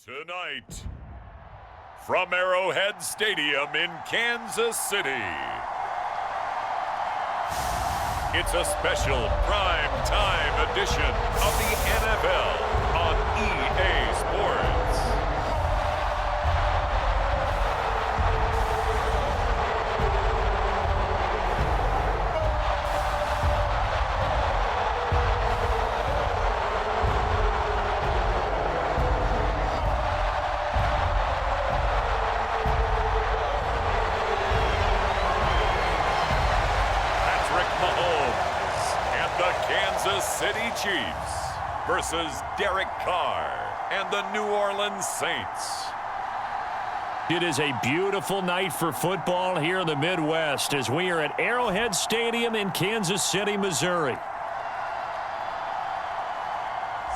Tonight, from Arrowhead Stadium in Kansas City, it's a special prime time edition of the NFL on EA Sports. Kansas City Chiefs versus Derek Carr and the New Orleans Saints. It is a beautiful night for football here in the Midwest as we are at Arrowhead Stadium in Kansas City, Missouri.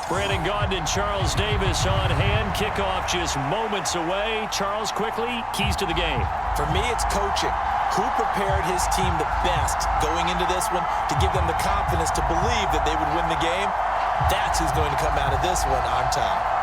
Brandon Gaudin and Charles Davis on hand. Kickoff just moments away. Charles, quickly, keys to the game. For me, it's coaching. Who prepared his team the best going into this one to give them the confidence to believe that they would win the game? That's who's going to come out of this one on top.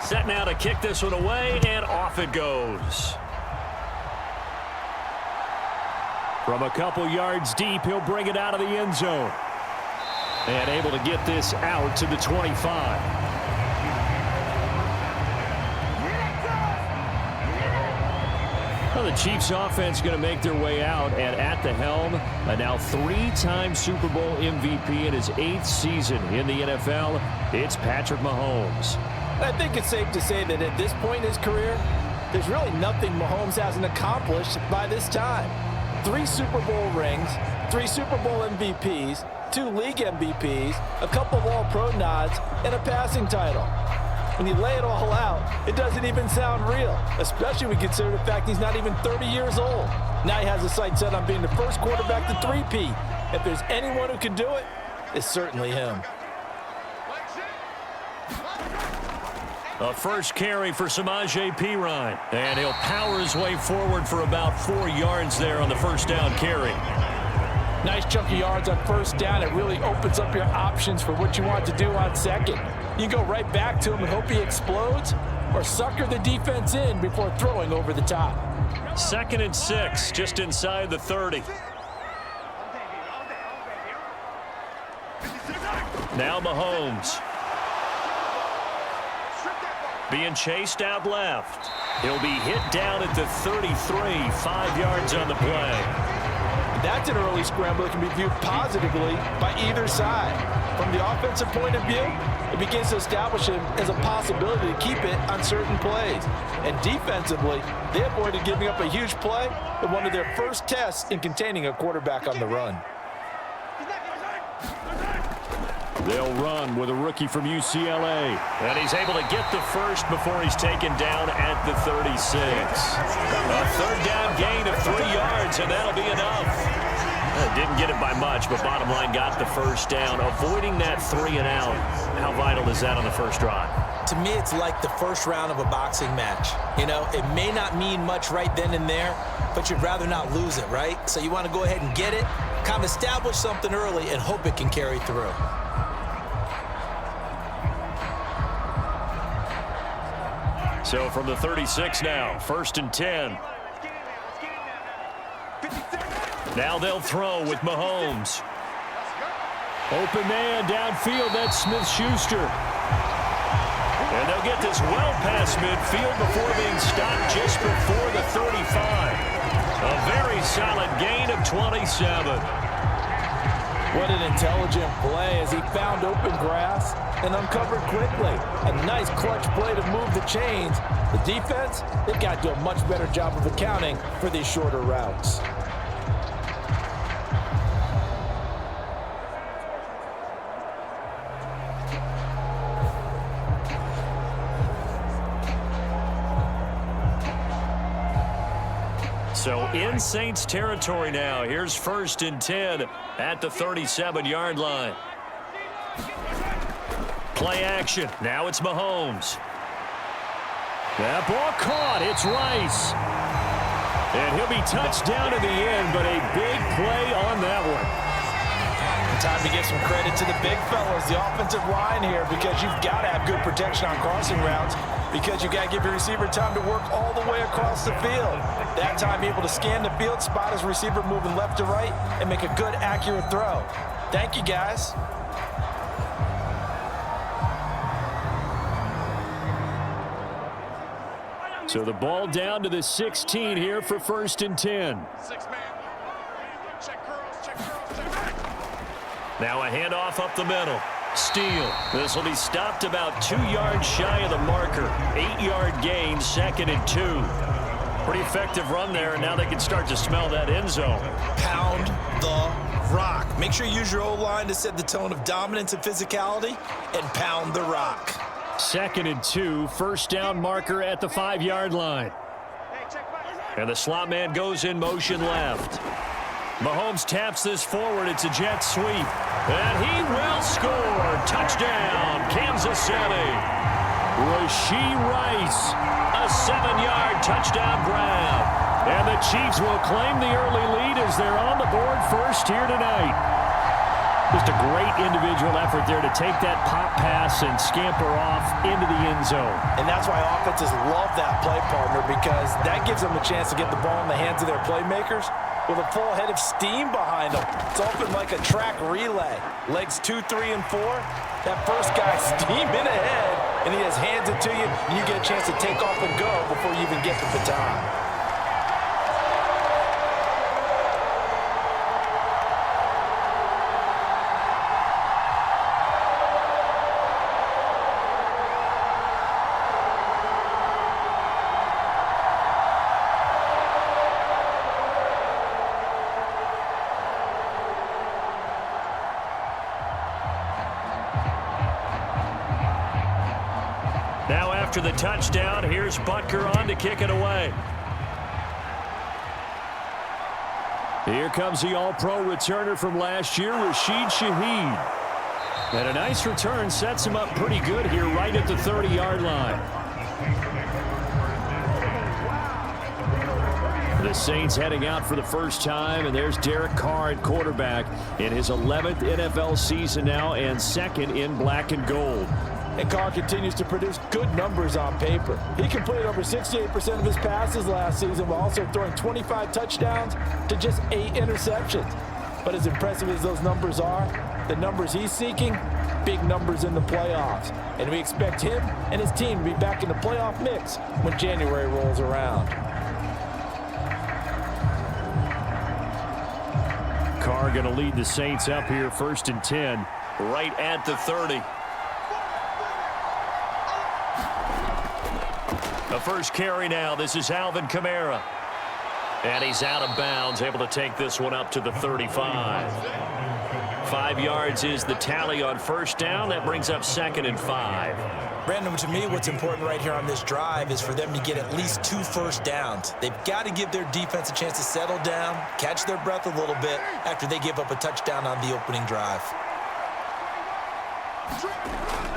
Set now to kick this one away, and off it goes. From a couple yards deep, he'll bring it out of the end zone. And able to get this out to the 25. Well, the Chiefs offense going to make their way out, and at the helm, a now three-time Super Bowl MVP in his 8th season in the NFL, it's Patrick Mahomes. I think it's safe to say that at this point in his career, there's really nothing Mahomes hasn't accomplished by this time. 3 Super Bowl rings, 3 Super Bowl MVPs, 2 league MVPs, a couple of All-Pro nods, and a passing title. When you lay it all out, it doesn't even sound real, especially when you consider the fact he's not even 30 years old. Now he has his sights set on being the first quarterback to three-peat. If there's anyone who can do it, it's certainly him. A first carry for Samaje Perine, and he'll power his way forward for about 4 yards there on the first down carry. Nice chunk of yards on first down. It really opens up your options for what you want to do on second. You can go right back to him and hope he explodes, or sucker the defense in before throwing over the top. 2nd and 6, just inside the 30. Now Mahomes. Being chased out left. He'll be hit down at the 33, 5 yards on the play. That's an early scramble that can be viewed positively by either side. From the offensive point of view, it begins to establish him as a possibility to keep it on certain plays. And defensively, they avoided giving up a huge play in one of their first tests in containing a quarterback on the run. They'll run with a rookie from UCLA. And he's able to get the first before he's taken down at the 36. A third down gain of 3 yards, and that'll be enough. Didn't get it by much, but bottom line got the first down. Avoiding that 3 and out. How vital is that on the first drive? To me, it's like the first round of a boxing match. You know, it may not mean much right then and there, but you'd rather not lose it, right? So you want to go ahead and get it, kind of establish something early, and hope it can carry through. So from the 36 now, 1st and 10. Now they'll throw with Mahomes. Open man downfield, that's Smith-Schuster. And they'll get this well past midfield before being stopped just before the 35. A very solid gain of 27. What an intelligent play as he found open grass and uncovered quickly. A nice clutch play to move the chains. The defense, they've got to do a much better job of accounting for these shorter routes. So in Saints territory now. Here's 1st and 10 at the 37-yard line. Play action. Now it's Mahomes. That ball caught. It's Rice. And he'll be touched down in the end, but a big play on that one. Time to give some credit to the big fellas, the offensive line here, because you've got to have good protection on crossing routes, because you've got to give your receiver time to work all the way across the field. That time able to scan the field, spot his receiver moving left to right, and make a good, accurate throw. Thank you, guys. So the ball down to the 16 here for 1st and 10. Now a handoff up the middle. Steele. This will be stopped about 2 yards shy of the marker. 8-yard gain, 2nd and 2. Pretty effective run there, and now they can start to smell that end zone. Pound the rock. Make sure you use your O-line to set the tone of dominance and physicality, and pound the rock. 2nd and 2, 1st down marker at the 5-yard line. And the slot man goes in motion left. Mahomes taps this forward. It's a jet sweep. And he will score. Touchdown, Kansas City. Rashee Rice, a 7-yard touchdown grab. And the Chiefs will claim the early lead as they're on the board first here tonight. Just a great individual effort there to take that pop pass and scamper off into the end zone. And that's why offenses love that play, partner, because that gives them a chance to get the ball in the hands of their playmakers with a full head of steam behind them. It's often like a track relay. Legs 2, 3, and 4. That first guy steaming ahead, and he has hands it to you, and you get a chance to take off and go before you even get the baton. Now after the touchdown, here's Butker on to kick it away. Here comes the All-Pro returner from last year, Rashid Shaheed. And a nice return sets him up pretty good here right at the 30-yard line. The Saints heading out for the first time, and there's Derek Carr at quarterback in his 11th NFL season now and 2nd in black and gold. And Carr continues to produce good numbers on paper. He completed over 68% of his passes last season while also throwing 25 touchdowns to just 8 interceptions. But as impressive as those numbers are, the numbers he's seeking, big numbers in the playoffs. And we expect him and his team to be back in the playoff mix when January rolls around. Carr going to lead the Saints up here 1st and 10 right at the 30. The first carry now. This is Alvin Kamara. And he's out of bounds, able to take this one up to the 35. 5 yards is the tally on first down. That brings up 2nd and 5. Brandon, to me, what's important right here on this drive is for them to get at least 2 first downs. They've got to give their defense a chance to settle down, catch their breath a little bit after they give up a touchdown on the opening drive.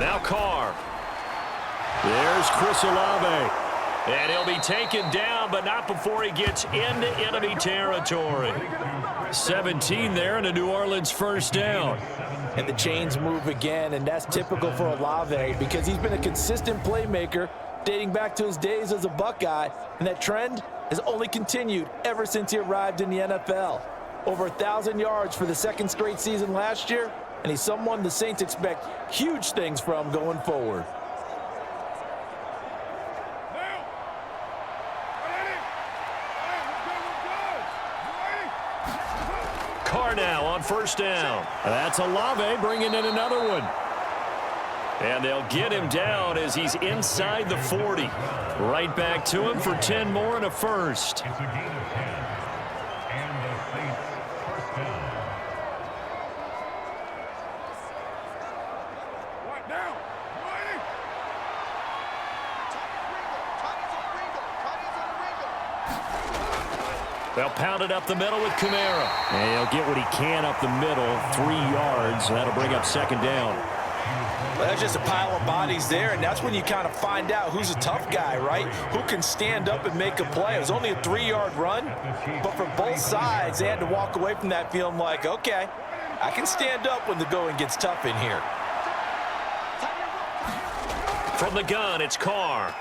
Now Carr. There's Chris Olave. And he'll be taken down, but not before he gets into enemy territory. 17 there and a New Orleans first down. And the chains move again, and that's typical for Olave because he's been a consistent playmaker dating back to his days as a Buckeye, and that trend has only continued ever since he arrived in the NFL. Over 1,000 yards for the 2nd straight season last year, and he's someone the Saints expect huge things from going forward. Carr now on first down. That's Olave bringing in another one. And they'll get him down as he's inside the 40. Right back to him for 10 more and a first. They'll pound it up the middle with Kamara. And he'll get what he can up the middle, 3 yards. That'll bring up second down. Well, that's just a pile of bodies there, and that's when you kind of find out who's a tough guy, right? Who can stand up and make a play. It was only a 3-yard run, but for both sides, they had to walk away from that feeling like, okay, I can stand up when the going gets tough in here. From the gun, it's Carr.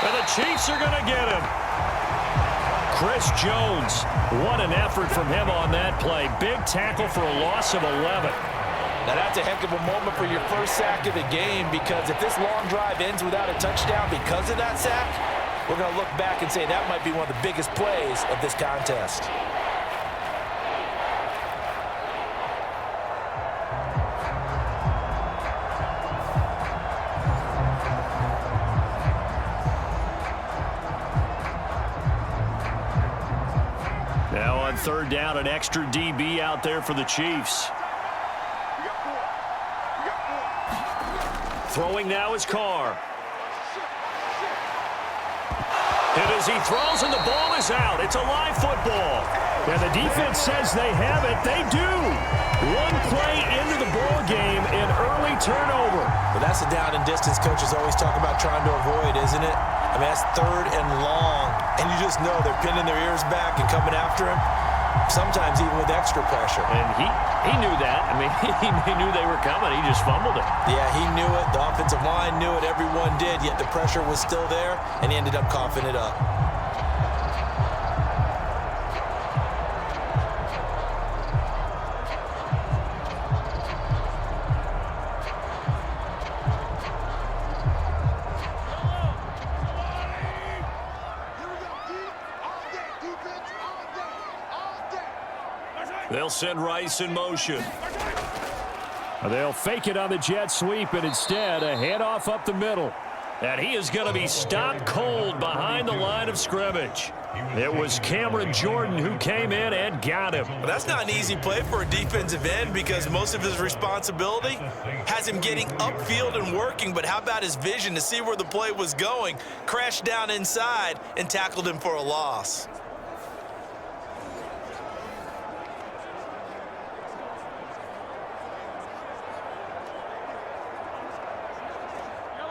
And the Chiefs are going to get him. Chris Jones, what an effort from him on that play. Big tackle for a loss of 11. Now that's a heck of a moment for your first sack of the game, because if this long drive ends without a touchdown because of that sack, we're going to look back and say that might be one of the biggest plays of this contest. Now on third down, an extra DB out there for the Chiefs. Throwing now is Carr. And as he throws and the ball is out, it's a live football. And the defense says they have it. They do. One play into the ball game, an early turnover. Well, that's the down and distance coaches always talk about trying to avoid, isn't it? I mean, that's 3rd and long, and you just know they're pinning their ears back and coming after him, sometimes even with extra pressure. And he knew that. I mean, he knew they were coming. He just fumbled it. Yeah, he knew it. The offensive line knew it. Everyone did, yet the pressure was still there, and he ended up coughing it up. They'll send Rice in motion. They'll fake it on the jet sweep, and instead a handoff up the middle. And he is going to be stopped cold behind the line of scrimmage. It was Cameron Jordan who came in and got him. But that's not an easy play for a defensive end, because most of his responsibility has him getting upfield and working. But how about his vision to see where the play was going? Crashed down inside and tackled him for a loss.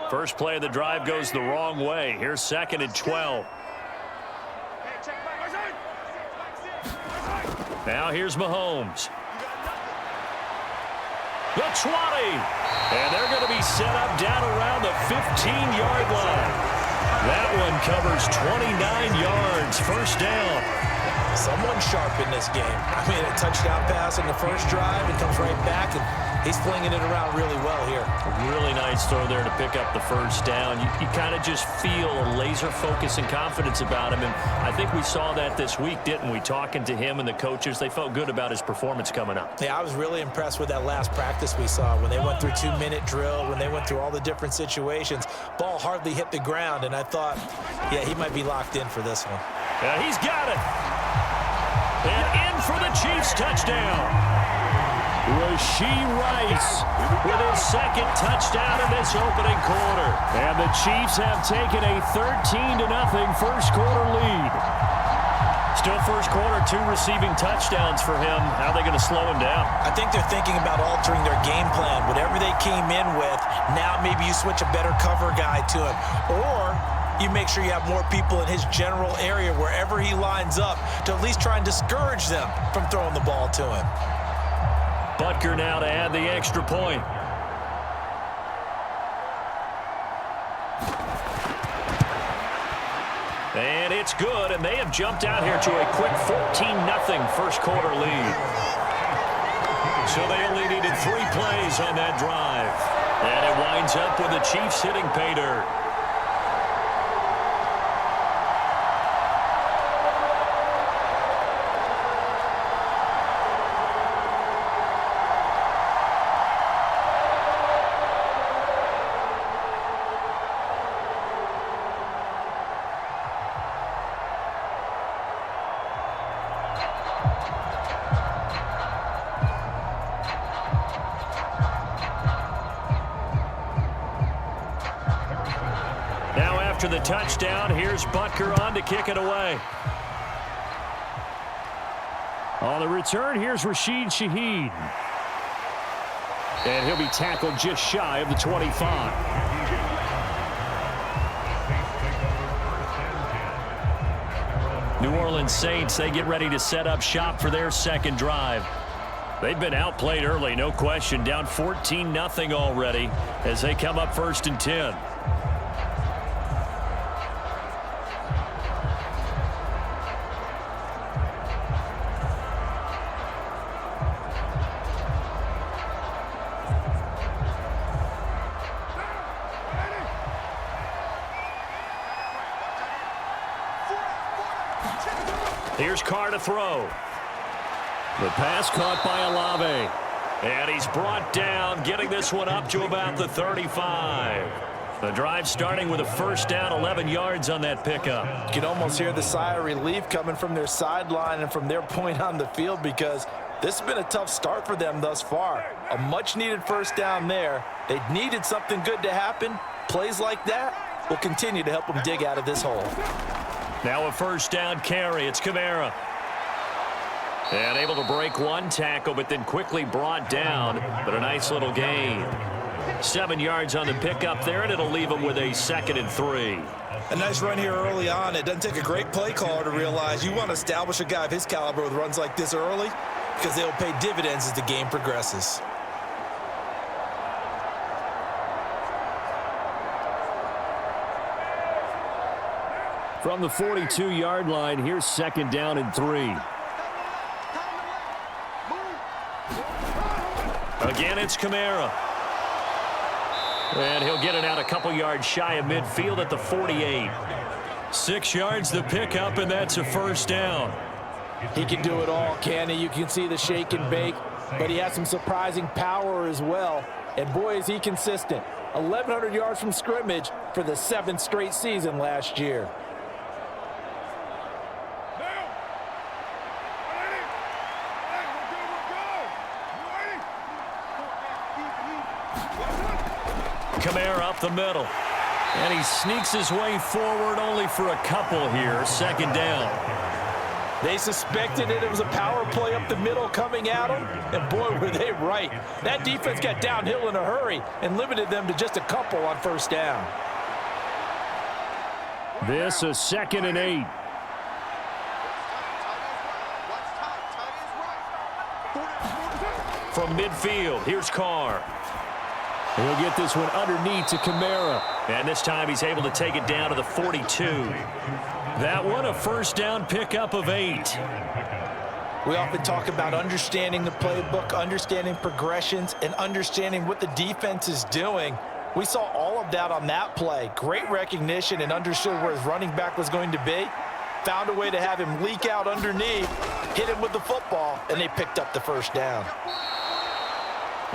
First play of the drive goes the wrong way. Here's 2nd and 12. Now here's Mahomes. The 20. And they're going to be set up down around the 15-yard line. That one covers 29 yards. First down. Someone sharp in this game. I mean, a touchdown pass on the first drive, and comes right back, and he's flinging it around really well here. Really nice throw there to pick up the first down. You kind of just feel a laser focus and confidence about him, and I think we saw that this week, didn't we? Talking to him and the coaches, they felt good about his performance coming up. Yeah, I was really impressed with that last practice we saw when they went through 2-minute drill, when they went through all the different situations. Ball hardly hit the ground, and I thought, yeah, he might be locked in for this one. Yeah, he's got it. And in for the Chiefs touchdown. Rashee Rice with his 2nd touchdown in this opening quarter. And the Chiefs have taken a 13-0 first quarter lead. Still first quarter, 2 receiving touchdowns for him. How are they going to slow him down? I think they're thinking about altering their game plan. Whatever they came in with, now maybe you switch a better cover guy to him. Or you make sure you have more people in his general area wherever he lines up to at least try and discourage them from throwing the ball to him. Butker now to add the extra point. And it's good, and they have jumped out here to a quick 14-0 first quarter lead. So they only needed 3 plays on that drive. And it winds up with the Chiefs hitting pay dirt. after the touchdown. Here's Butker on to kick it away. On the return, here's Rashid Shaheed. And he'll be tackled just shy of the 25. New Orleans Saints, they get ready to set up shop for their second drive. They've been outplayed early, no question. Down 14-0 already as they come up 1st and 10. Here's Carr to throw. The pass caught by Olave. And he's brought down, getting this one up to about the 35. The drive starting with a first down, 11 yards on that pickup. You can almost hear the sigh of relief coming from their sideline and from their point on the field, because this has been a tough start for them thus far. A much-needed first down there. They needed something good to happen. Plays like that will continue to help them dig out of this hole. Now a first down carry. It's Kamara. And able to break one tackle, but then quickly brought down. But a nice little gain. 7 yards on the pickup there, and it'll leave them with a 2nd and 3. A nice run here early on. It doesn't take a great play caller to realize you want to establish a guy of his caliber with runs like this early, because they'll pay dividends as the game progresses. From the 42-yard line, here's 2nd down and 3. Again, it's Kamara. And he'll get it out a couple yards shy of midfield at the 48. 6 yards the pickup, and that's a first down. He can do it all, can he? You can see the shake and bake, but he has some surprising power as well. And boy, is he consistent. 1,100 yards from scrimmage for the 7th straight season last year. Kamara up the middle. And he sneaks his way forward only for a couple here. 2nd down. They suspected it was a power play up the middle coming at them. And boy, were they right. That defense got downhill in a hurry and limited them to just a couple on first down. This is 2nd and 8. From midfield, here's Carr. He'll get this one underneath to Kamara. And this time he's able to take it down to the 42. That one a first down pickup of 8. We often talk about understanding the playbook, understanding progressions, and understanding what the defense is doing. We saw all of that on that play. Great recognition and understood where his running back was going to be. Found a way to have him leak out underneath, hit him with the football, and they picked up the first down.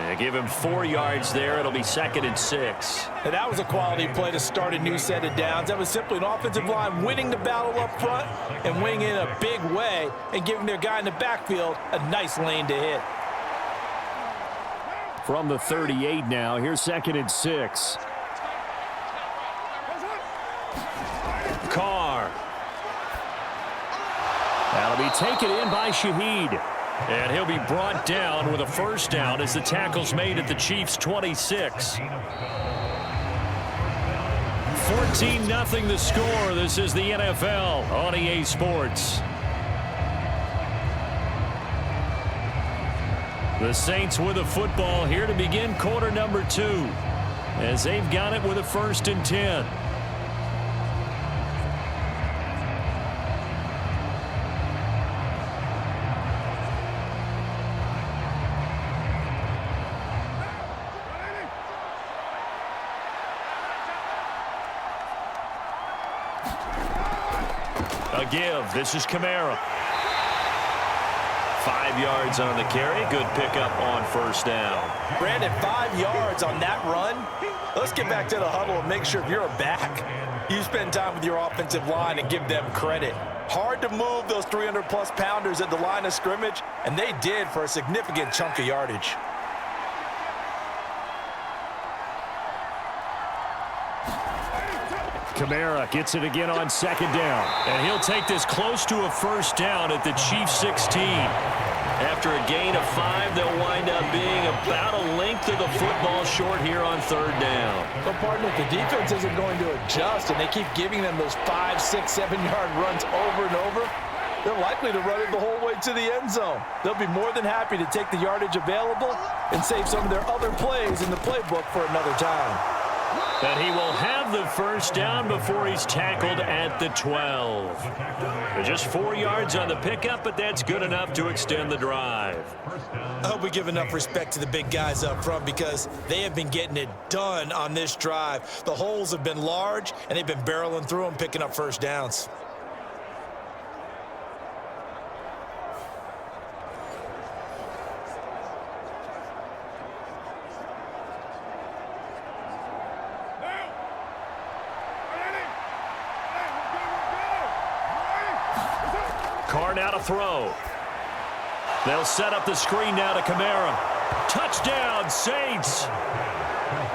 They give him 4 yards there. It'll be 2nd and 6. And that was a quality play to start a new set of downs. That was simply an offensive line winning the battle up front and winning in a big way and giving their guy in the backfield a nice lane to hit. From the 38 now, here's 2nd and 6. Carr. That'll be taken in by Shaheed. And he'll be brought down with a first down as the tackle's made at the Chiefs' 26. 14-0 the score. This is the NFL on EA Sports. The Saints with the football here to begin quarter number 2 as they've got it with a 1st and 10. A give. This is Kamara. 5 yards on the carry. Good pickup on first down. Brandon, 5 yards on that run. Let's get back to the huddle and make sure if you're a back, you spend time with your offensive line and give them credit. Hard to move those 300-plus pounders at the line of scrimmage, and they did for a significant chunk of yardage. Kamara gets it again on second down. And he'll take this close to a first down at the Chiefs 16. After a gain of 5, they'll wind up being about a length of the football short here on third down. Well, partner, if the defense isn't going to adjust and they keep giving them those 5, 6, 7-yard runs over and over, they're likely to run it the whole way to the end zone. They'll be more than happy to take the yardage available and save some of their other plays in the playbook for another time. And he will have the first down before he's tackled at the 12. Just 4 yards on the pickup, but that's good enough to extend the drive. I hope we give enough respect to the big guys up front because they have been getting it done on this drive. The holes have been large, and they've been barreling through them, picking up first downs. Carr now to throw. They'll set up the screen now to Kamara. Touchdown, Saints.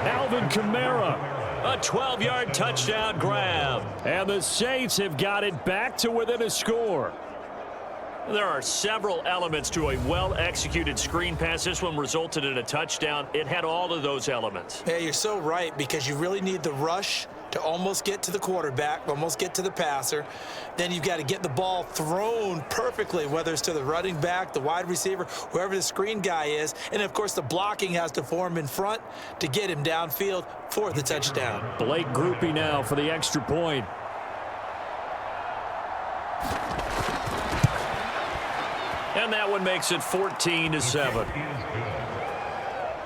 Alvin Kamara, a 12-yard touchdown grab. And the Saints have got it back to within a score. There are several elements to a well-executed screen pass. This one resulted in a touchdown. It had all of those elements. Yeah, you're so right because you really need the rush to almost get to the quarterback, almost get to the passer. Then you've got to get the ball thrown perfectly, whether it's to the running back, the wide receiver, whoever the screen guy is. And, of course, the blocking has to form in front to get him downfield for the touchdown. Blake Groupie now for the extra point. And that one makes it 14-7.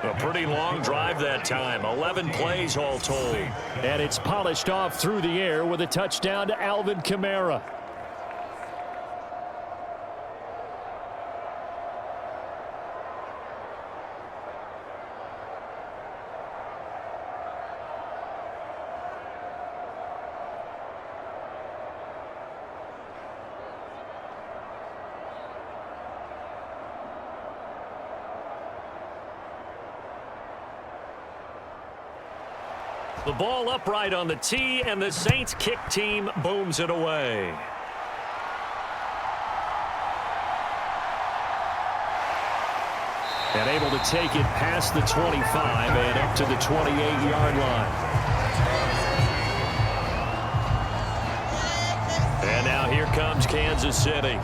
A pretty long drive that time. 11 plays all told. And it's polished off through the air with a touchdown to Alvin Kamara. The ball upright on the tee, and the Saints kick team booms it away. And able to take it past the 25 and up to the 28-yard line. And now here comes Kansas City.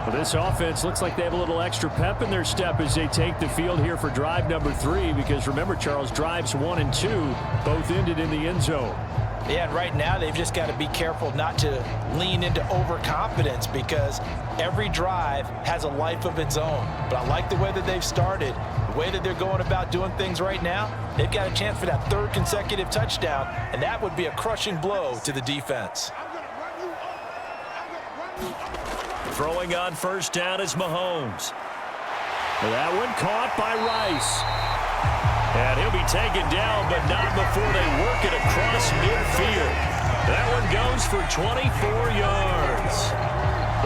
Well, this offense looks like they have a little extra pep in their step as they take the field here for drive number 3 because remember, Charles, drives 1 and 2 both ended in the end zone. Yeah, and right now they've just got to be careful not to lean into overconfidence because every drive has a life of its own. But I like the way that they've started, the way that they're going about doing things right now. They've got a chance for that 3rd consecutive touchdown, and that would be a crushing blow to the defense. Throwing on first down is Mahomes. That one caught by Rice. And he'll be taken down, but not before they work it across midfield. That one goes for 24 yards.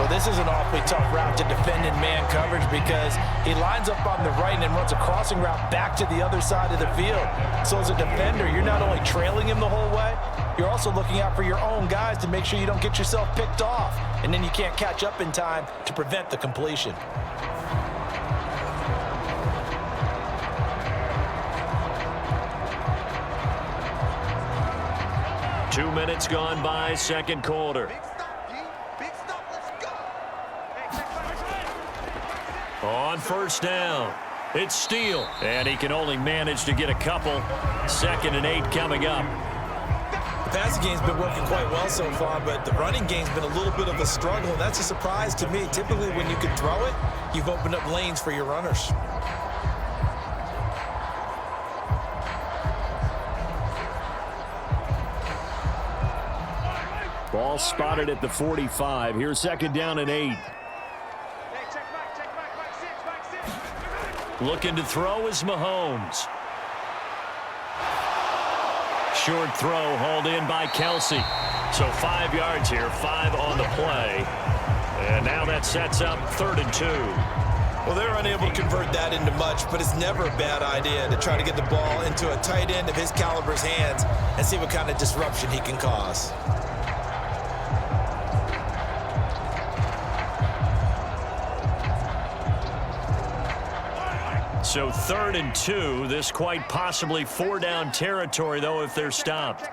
Well, this is an awfully tough route to defend in man coverage because he lines up on the right and then runs a crossing route back to the other side of the field. So as a defender, you're not only trailing him the whole way, you're also looking out for your own guys to make sure you don't get yourself picked off. And then you can't catch up in time to prevent the completion. Two minutes gone by, second quarter. On first down, it's Steele. And he can only manage to get a couple. 2nd and 8 coming up. The passing game's been working quite well so far, but the running game's been a little bit of a struggle, and that's a surprise to me. Typically, when you can throw it, you've opened up lanes for your runners. Ball spotted at the 45. Here's 2nd down and 8. Looking to throw is Mahomes. Short throw hauled in by Kelsey. So 5 yards here, 5 on the play. And now that sets up 3rd and 2. Well, they're unable to convert that into much, but it's never a bad idea to try to get the ball into a tight end of his caliber's hands and see what kind of disruption he can cause. So 3rd and 2. This quite possibly 4-down territory, though, if they're stopped.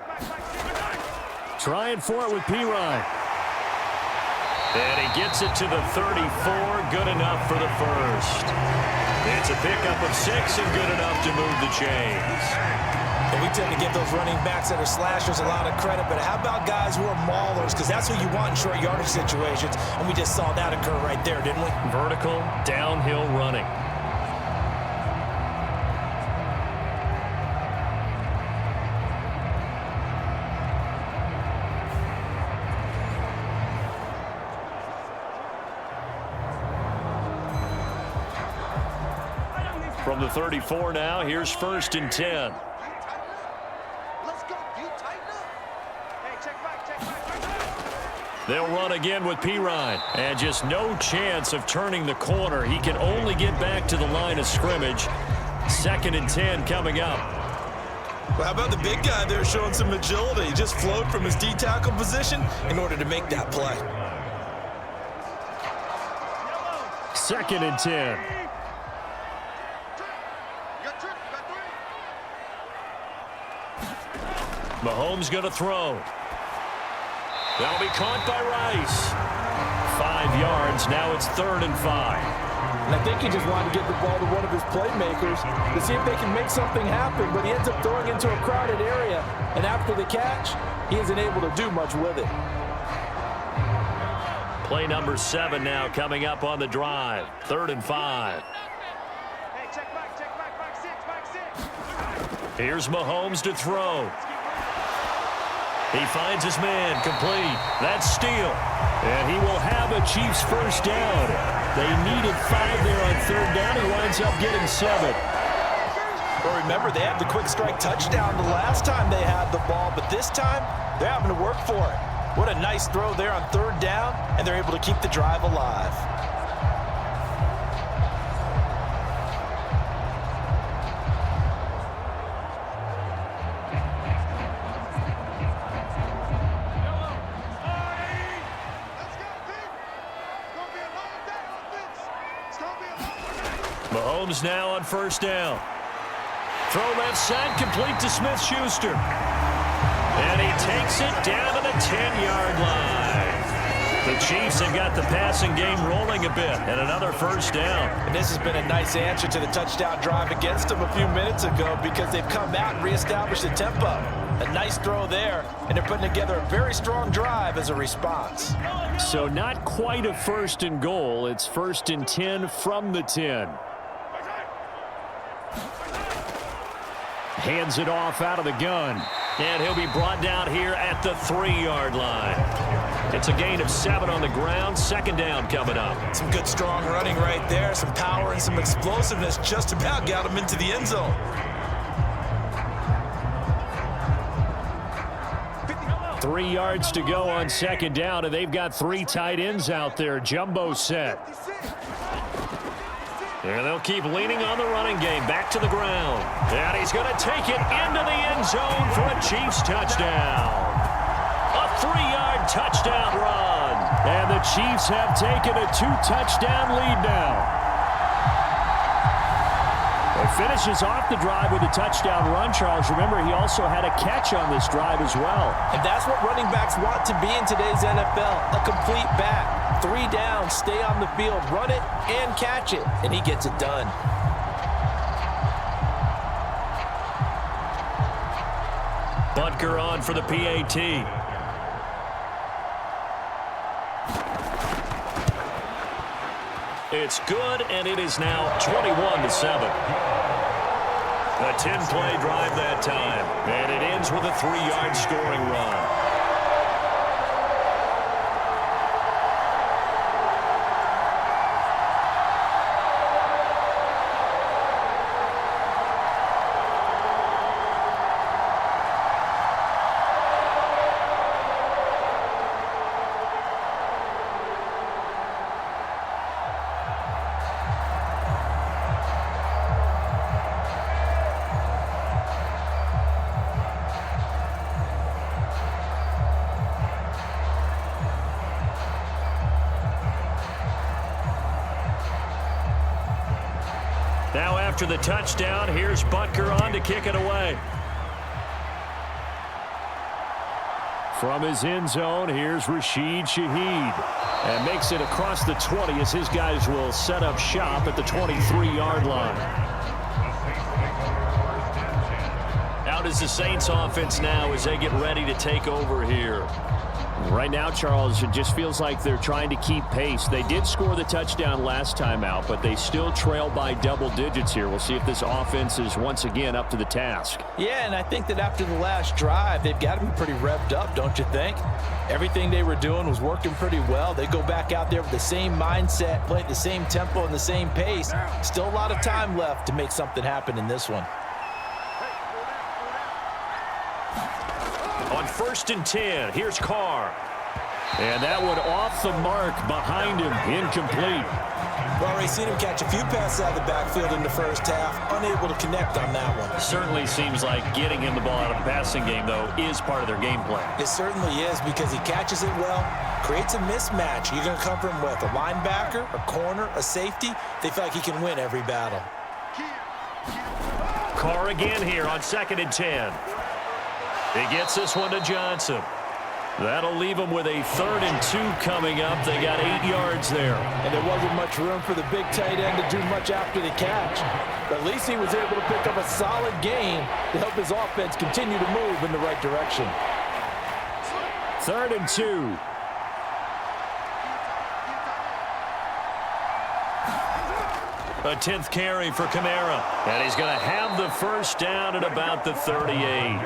Trying for it with Pirine. And he gets it to the 34. Good enough for the first. It's a pickup of 6 and good enough to move the chains. And we tend to give those running backs that are slashers a lot of credit, but how about guys who are maulers? Because that's who you want in short yardage situations, and we just saw that occur right there, didn't we? Vertical, downhill running. From the 34 now, here's 1st and 10. They'll run again with Pirine. And just no chance of turning the corner. He can only get back to the line of scrimmage. 2nd and 10 coming up. Well, how about the big guy there showing some agility? He just flowed from his D-tackle position in order to make that play. 2nd and 10. Mahomes going to throw. That'll be caught by Rice. 5 yards. Now it's 3rd and 5. And I think he just wanted to get the ball to one of his playmakers to see if they can make something happen, but he ends up throwing into a crowded area, and after the catch, he isn't able to do much with it. Play number 7 now coming up on the drive. 3rd and 5. Here's Mahomes to throw. He finds his man, complete. That's Steele. And he will have a Chiefs first down. They needed 5 there on 3rd down. He winds up getting 7. Well, remember, they had the quick strike touchdown the last time they had the ball, but this time, they're having to work for it. What a nice throw there on 3rd down, and they're able to keep the drive alive. Mahomes now on 1st down. Throw left side, complete to Smith-Schuster. And he takes it down to the 10-yard line. The Chiefs have got the passing game rolling a bit, and another 1st down. And this has been a nice answer to the touchdown drive against them a few minutes ago because they've come out and reestablished the tempo. A nice throw there, and they're putting together a very strong drive as a response. So not quite a 1st and goal. It's 1st and 10 from the 10. Hands it off out of the gun. And he'll be brought down here at the 3-yard line. It's a gain of 7 on the ground. 2nd down coming up. Some good, strong running right there. Some power and some explosiveness just about got him into the end zone. Three yards to go on 2nd down, and they've got 3 tight ends out there. Jumbo set. And they'll keep leaning on the running game. Back to the ground. And he's going to take it into the end zone for a Chiefs touchdown. A 3-yard touchdown run. And the Chiefs have taken a 2-touchdown lead now. He finishes off the drive with a touchdown run, Charles. Remember, he also had a catch on this drive as well. And that's what running backs want to be in today's NFL, a complete back. 3 down, stay on the field, run it, and catch it. And he gets it done. Butker on for the PAT. It's good, and it is now 21-7. A 10-play drive that time, and it ends with a 3-yard scoring run. Now after the touchdown, here's Butker on to kick it away. From his end zone, here's Rashid Shaheed. And makes it across the 20 as his guys will set up shop at the 23-yard line. Out is the Saints offense now as they get ready to take over here. Right now, Charles, it just feels like they're trying to keep pace. They did score the touchdown last time out, but they still trail by double digits here. We'll see if this offense is once again up to the task. Yeah, and I think that after the last drive, they've got to be pretty revved up, don't you think? Everything they were doing was working pretty well. They go back out there with the same mindset, play at the same tempo and the same pace. Still a lot of time left to make something happen in this one. On 1st and 10, here's Carr. And that one off the mark behind him, incomplete. We've already seen him catch a few passes out of the backfield in the first half, unable to connect on that one. Certainly seems like getting him the ball out of the passing game, though, is part of their game plan. It certainly is because he catches it well, creates a mismatch. You're going to cover him with a linebacker, a corner, a safety. They feel like he can win every battle. Carr again here on 2nd and 10. He gets this one to Johnson. That'll leave them with a 3rd and 2 coming up. They got 8 yards there. And there wasn't much room for the big tight end to do much after the catch. But at least he was able to pick up a solid gain to help his offense continue to move in the right direction. 3rd and 2. A 10th carry for Kamara. And he's going to have the first down at about the 38.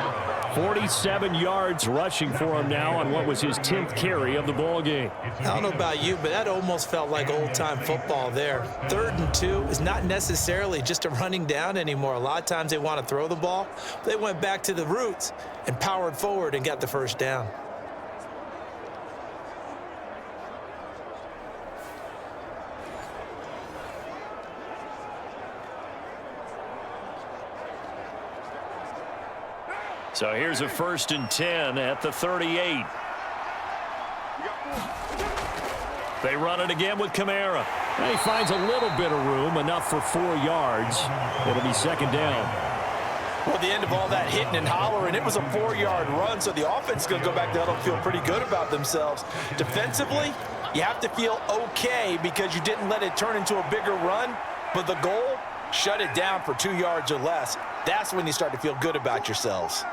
47 yards rushing for him now on what was his 10th carry of the ball game. I don't know about you, but that almost felt like old-time football there. 3rd and 2 is not necessarily just a running down anymore. A lot of times they want to throw the ball. They went back to the roots and powered forward and got the first down. So here's a 1st and 10 at the 38. They run it again with Kamara. And he finds a little bit of room, enough for 4 yards. It'll be 2nd down. Well, at the end of all that hitting and hollering, it was a 4-yard run, so the offense is going to go back there and feel pretty good about themselves. Defensively, you have to feel okay because you didn't let it turn into a bigger run, but the goal, shut it down for 2 yards or less. That's when you start to feel good about yourselves.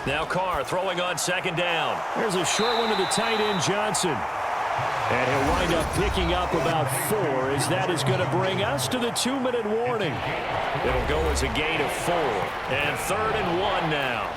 Now Carr throwing on 2nd down. There's a short one to the tight end, Johnson. And he'll wind up picking up about 4 as that is going to bring us to the 2-minute warning. It'll go as a gain of 4. And 3rd and 1 now.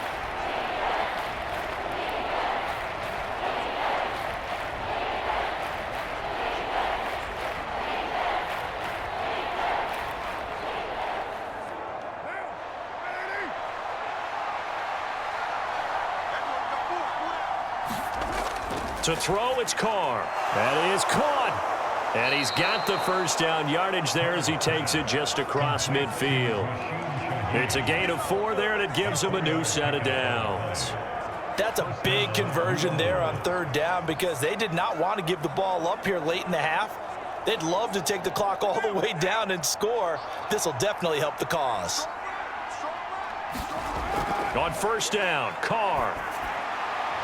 To throw, it's Carr. That is caught. And he's got the first down yardage there as he takes it just across midfield. It's a gain of 4 there, and it gives him a new set of downs. That's a big conversion there on 3rd down because they did not want to give the ball up here late in the half. They'd love to take the clock all the way down and score. This will definitely help the cause. On 1st down, Carr.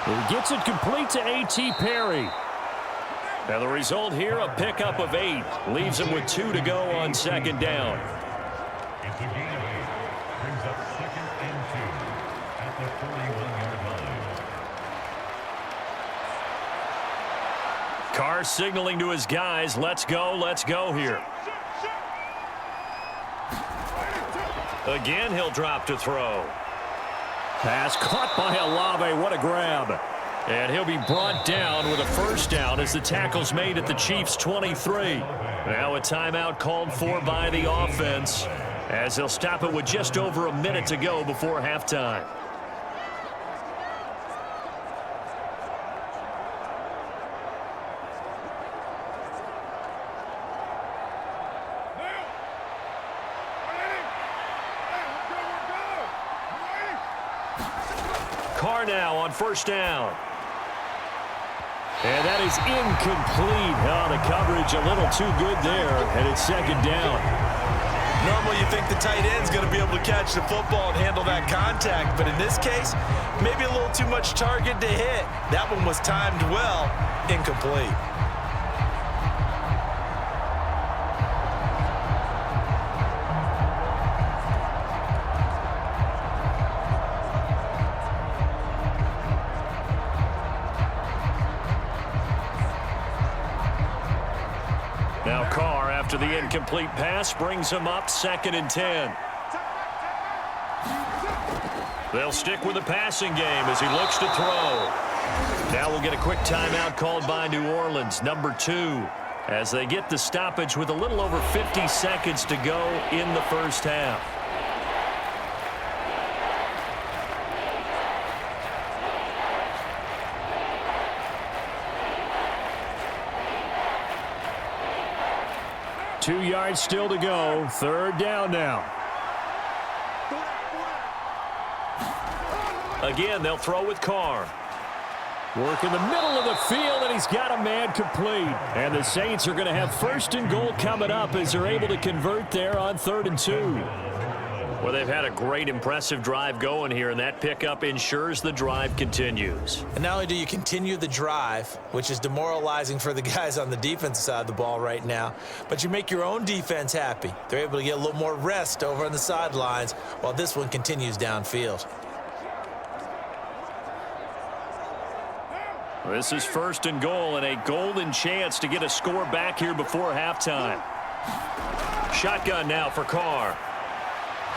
He gets it complete to A.T. Perry. Now the result here, a pickup of 8. Leaves him with 2 to go on 2nd down. It's a gain of 8. Brings up 2nd and 2 at the 41-yard line. Carr signaling to his guys, let's go here. Again, he'll drop to throw. Pass caught by Olave. What a grab. And he'll be brought down with a first down as the tackle's made at the Chiefs' 23. Now a timeout called for by the offense as they'll stop it with just over a minute to go before halftime. Carr now on 1st down. And that is incomplete. Oh, the coverage a little too good there, and it's second down. Normally you think the tight end's going to be able to catch the football and handle that contact, but in this case, maybe a little too much target to hit. That one was timed well, incomplete. Now Carr, after the incomplete pass, brings him up 2nd and 10. They'll stick with the passing game as he looks to throw. Now we'll get a quick timeout called by New Orleans, number 2, as they get the stoppage with a little over 50 seconds to go in the first half. Two yards still to go. Third down now. Again, they'll throw with Carr. Work in the middle of the field, and he's got a man complete. And the Saints are going to have 1st and goal coming up as they're able to convert there on 3rd and 2. Well, they've had a great, impressive drive going here, and that pickup ensures the drive continues. And not only do you continue the drive, which is demoralizing for the guys on the defensive side of the ball right now, but you make your own defense happy. They're able to get a little more rest over on the sidelines while this one continues downfield. This is 1st and goal and a golden chance to get a score back here before halftime. Shotgun now for Carr.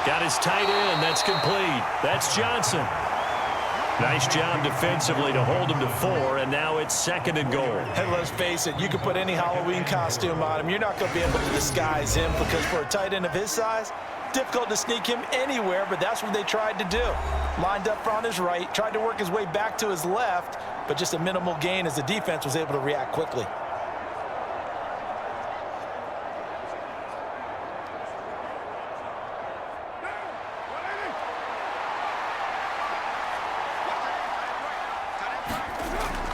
Got his tight end. That's complete. That's Johnson. Nice job defensively to hold him to 4, and now it's 2nd and goal. And let's face it, you can put any Halloween costume on him. You're not going to be able to disguise him because for a tight end of his size, difficult to sneak him anywhere, but that's what they tried to do. Lined up on his right, tried to work his way back to his left, but just a minimal gain as the defense was able to react quickly.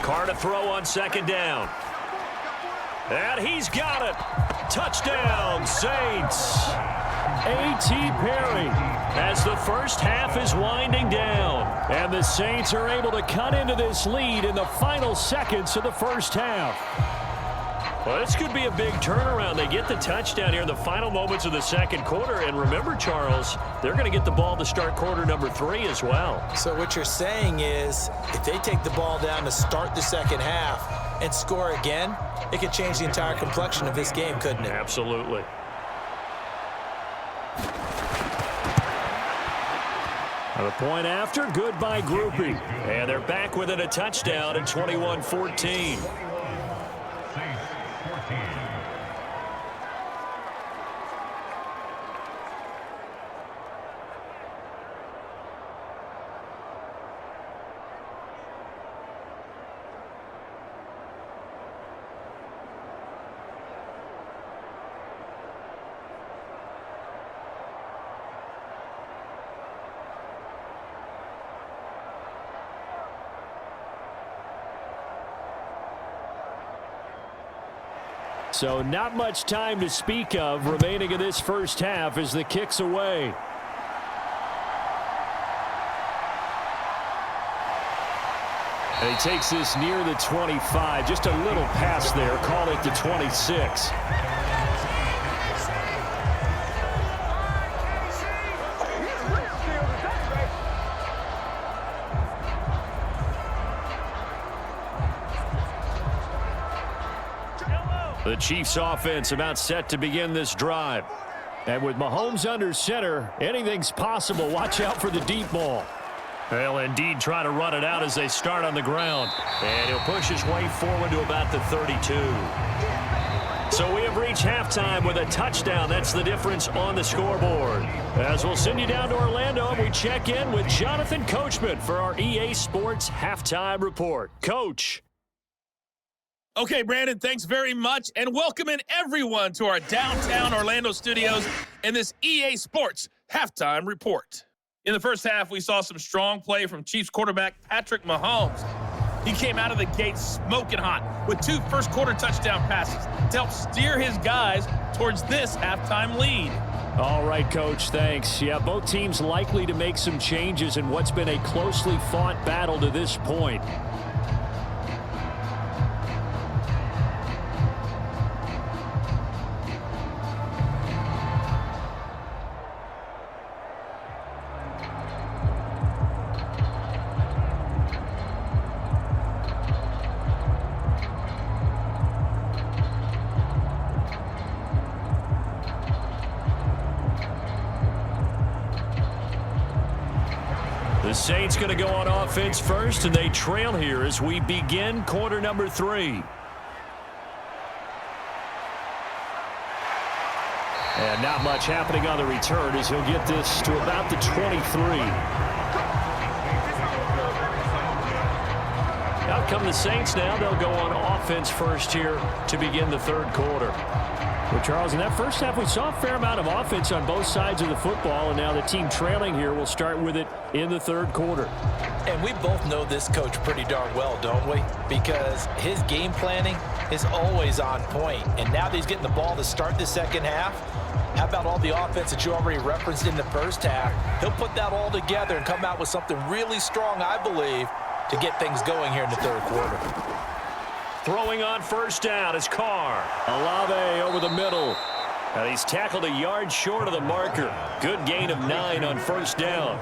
Carr to throw on 2nd down. And he's got it. Touchdown, Saints. A.T. Perry as the first half is winding down. And the Saints are able to cut into this lead in the final seconds of the first half. Well, this could be a big turnaround. They get the touchdown here in the final moments of the 2nd quarter. And remember, Charles, they're going to get the ball to start quarter number 3 as well. So what you're saying is if they take the ball down to start the 2nd half and score again, it could change the entire complexion of this game, couldn't it? Absolutely. The point after, good by Groupie. And they're back within a touchdown at 21-14. So not much time to speak of remaining in this first half as the kick's away. And he takes this near the 25. Just a little pass there. Call it the 26. The Chiefs offense about set to begin this drive. And with Mahomes under center, anything's possible. Watch out for the deep ball. They'll indeed try to run it out as they start on the ground. And he'll push his way forward to about the 32. So we have reached halftime with a touchdown. That's the difference on the scoreboard. As we'll send you down to Orlando, and we check in with Jonathan Coachman for our EA Sports Halftime Report. Coach. Okay, Brandon, thanks very much, and welcome in everyone to our downtown Orlando studios in this EA Sports Halftime Report. In the first half, we saw some strong play from Chiefs quarterback Patrick Mahomes. He came out of the gate smoking hot with 2 first-quarter touchdown passes to help steer his guys towards this halftime lead. All right, Coach, thanks. Yeah, both teams likely to make some changes in what's been a closely fought battle to this point. The Saints going to go on offense first, and they trail here as we begin quarter number 3. And not much happening on the return as he'll get this to about the 23. Out come the Saints now. They'll go on offense first here to begin the third quarter. Well, Charles, in that first half, we saw a fair amount of offense on both sides of the football, and now the team trailing here will start with it in the third quarter. And we both know this coach pretty darn well, don't we? Because his game planning is always on point. And now that he's getting the ball to start the second half, how about all the offense that you already referenced in the first half? He'll put that all together and come out with something really strong, I believe, to get things going here in the third quarter. Throwing on first down is Carr. Olave over the middle. And he's tackled a yard short of the marker. Good gain of 9 on first down.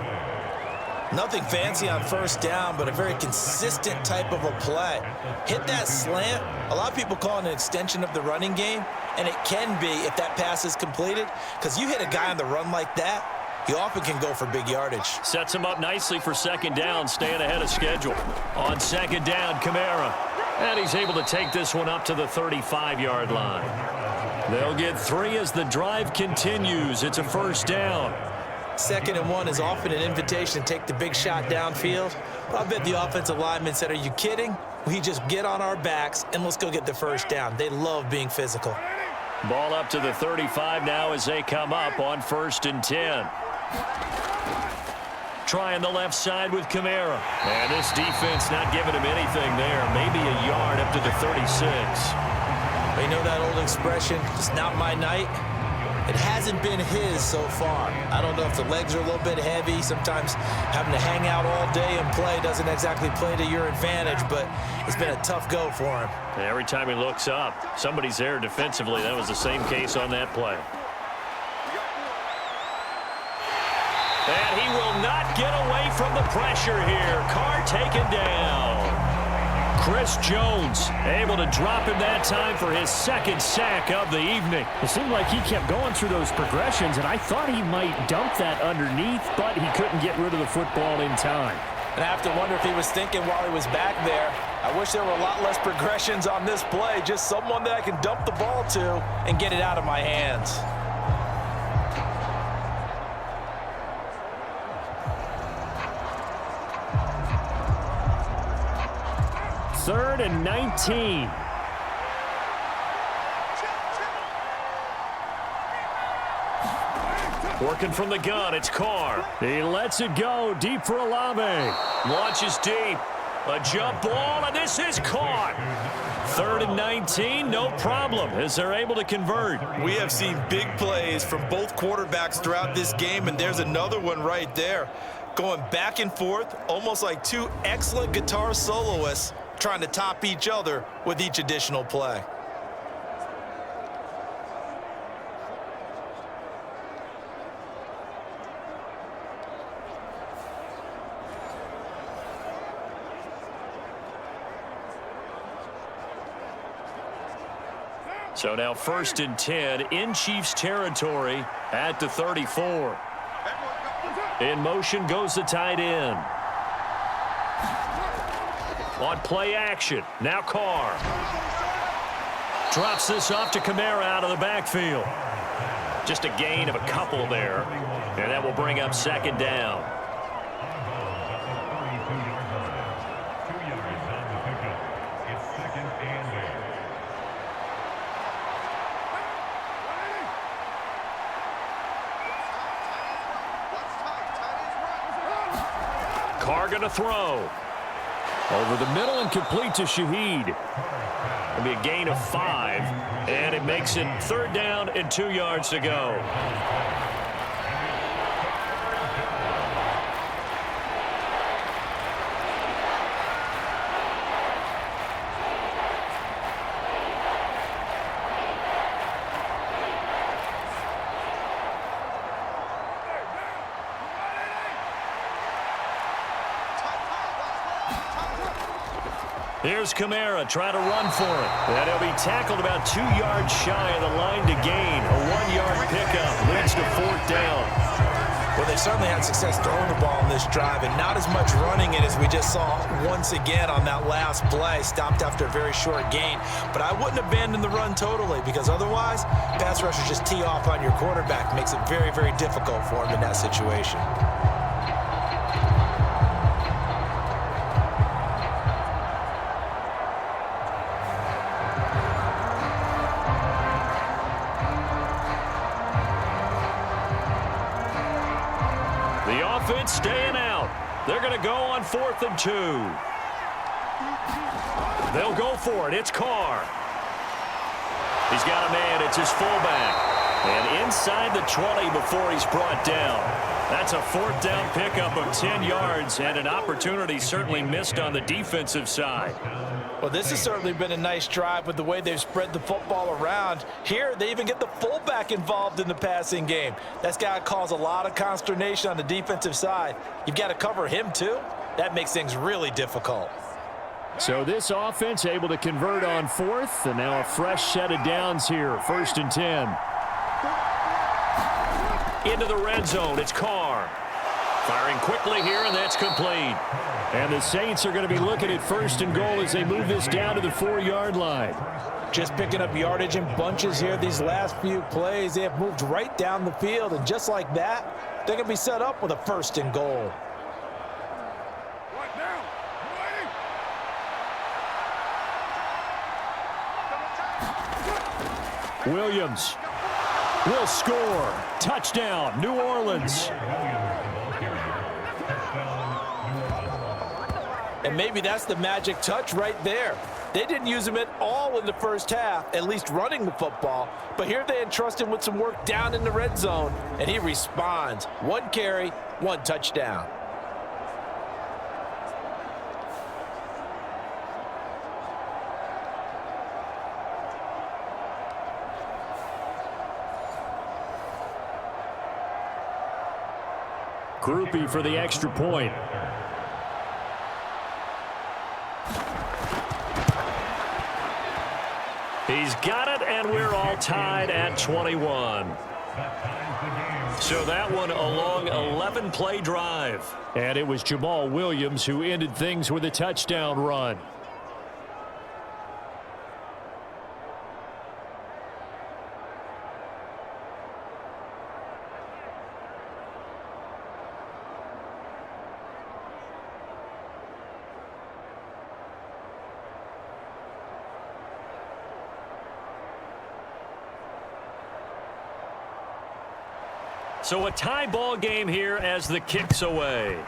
Nothing fancy on first down, but a very consistent type of a play. Hit that slant. A lot of people call it an extension of the running game, and it can be if that pass is completed, because you hit a guy on the run like that, he often can go for big yardage. Sets him up nicely for second down, staying ahead of schedule. On second down, Kamara. And he's able to take this one up to the 35-yard line. They'll get 3 as the drive continues. It's a first down. 2nd and 1 is often an invitation to take the big shot downfield. But I bet the offensive lineman said, are you kidding? We just get on our backs and let's go get the first down. They love being physical. Ball up to the 35 now as they come up on 1st and 10. Trying the left side with Kamara. And this defense not giving him anything there. Maybe a yard up to the 36. You know that old expression, it's not my night? It hasn't been his so far. I don't know if the legs are a little bit heavy. Sometimes having to hang out all day and play doesn't exactly play to your advantage, but it's been a tough go for him. And every time he looks up, somebody's there defensively. That was the same case on that play. And he will not get away from the pressure here. Carr taken down. Chris Jones able to drop him that time for his 2nd sack of the evening. It seemed like he kept going through those progressions, and I thought he might dump that underneath, but he couldn't get rid of the football in time. And I have to wonder if he was thinking while he was back there, I wish there were a lot less progressions on this play, just someone that I can dump the ball to and get it out of my hands. 3rd and 19. Working from the gun, it's Carr. He lets it go deep for Olave. Launches deep. A jump ball, and this is caught. 3rd and 19, no problem, as they're able to convert. We have seen big plays from both quarterbacks throughout this game, and there's another one right there. Going back and forth, almost like 2 excellent guitar soloists trying to top each other with each additional play. So now 1st and 10 in Chiefs territory at the 34. In motion goes the tight end. On play action, now Carr. Drops this off to Kamara out of the backfield. Just a gain of a couple there, and that will bring up 2nd down. Carr going to throw. Over the middle and complete to Shaheed. It'll be a gain of 5, and it makes it 3rd down and 2 yards to go. Here's Kamara trying to run for it. And he'll be tackled about 2 yards shy of the line to gain. A 1-yard pickup leads to 4th down. Well, they certainly had success throwing the ball in this drive, and not as much running it as we just saw once again on that last play. Stopped after a very short gain. But I wouldn't abandon the run totally, because otherwise, pass rushers just tee off on your quarterback. Makes it very, very difficult for him in that situation. Offense staying out. They're going to go on 4th and 2. They'll go for it. It's Carr. He's got a man. It's his fullback. And inside the 20 before he's brought down. That's a 4th down pickup of 10 yards and an opportunity certainly missed on the defensive side. Well, this has certainly been a nice drive with the way they've spread the football around. Here, they even get the fullback involved in the passing game. That's got to cause a lot of consternation on the defensive side. You've got to cover him, too. That makes things really difficult. So this offense able to convert on 4th, and now a fresh set of downs here, 1st and 10. Into the red zone, it's Carr. Firing quickly here, and that's complete. And the Saints are going to be looking at 1st and goal as they move this down to the 4-yard line. Just picking up yardage in bunches here these last few plays. They have moved right down the field, and just like that, they're going to be set up with a 1st and goal. Williams will score. Touchdown, New Orleans. And maybe that's the magic touch right there. They didn't use him at all in the first half, at least running the football. But here they entrust him with some work down in the red zone, and he responds. 1 carry, 1 touchdown. Groupie for the extra point. He's got it, and we're all tied at 21. So that one a long 11-play drive. And it was Jamal Williams who ended things with a touchdown run. So a tie ball game here as the kick's away.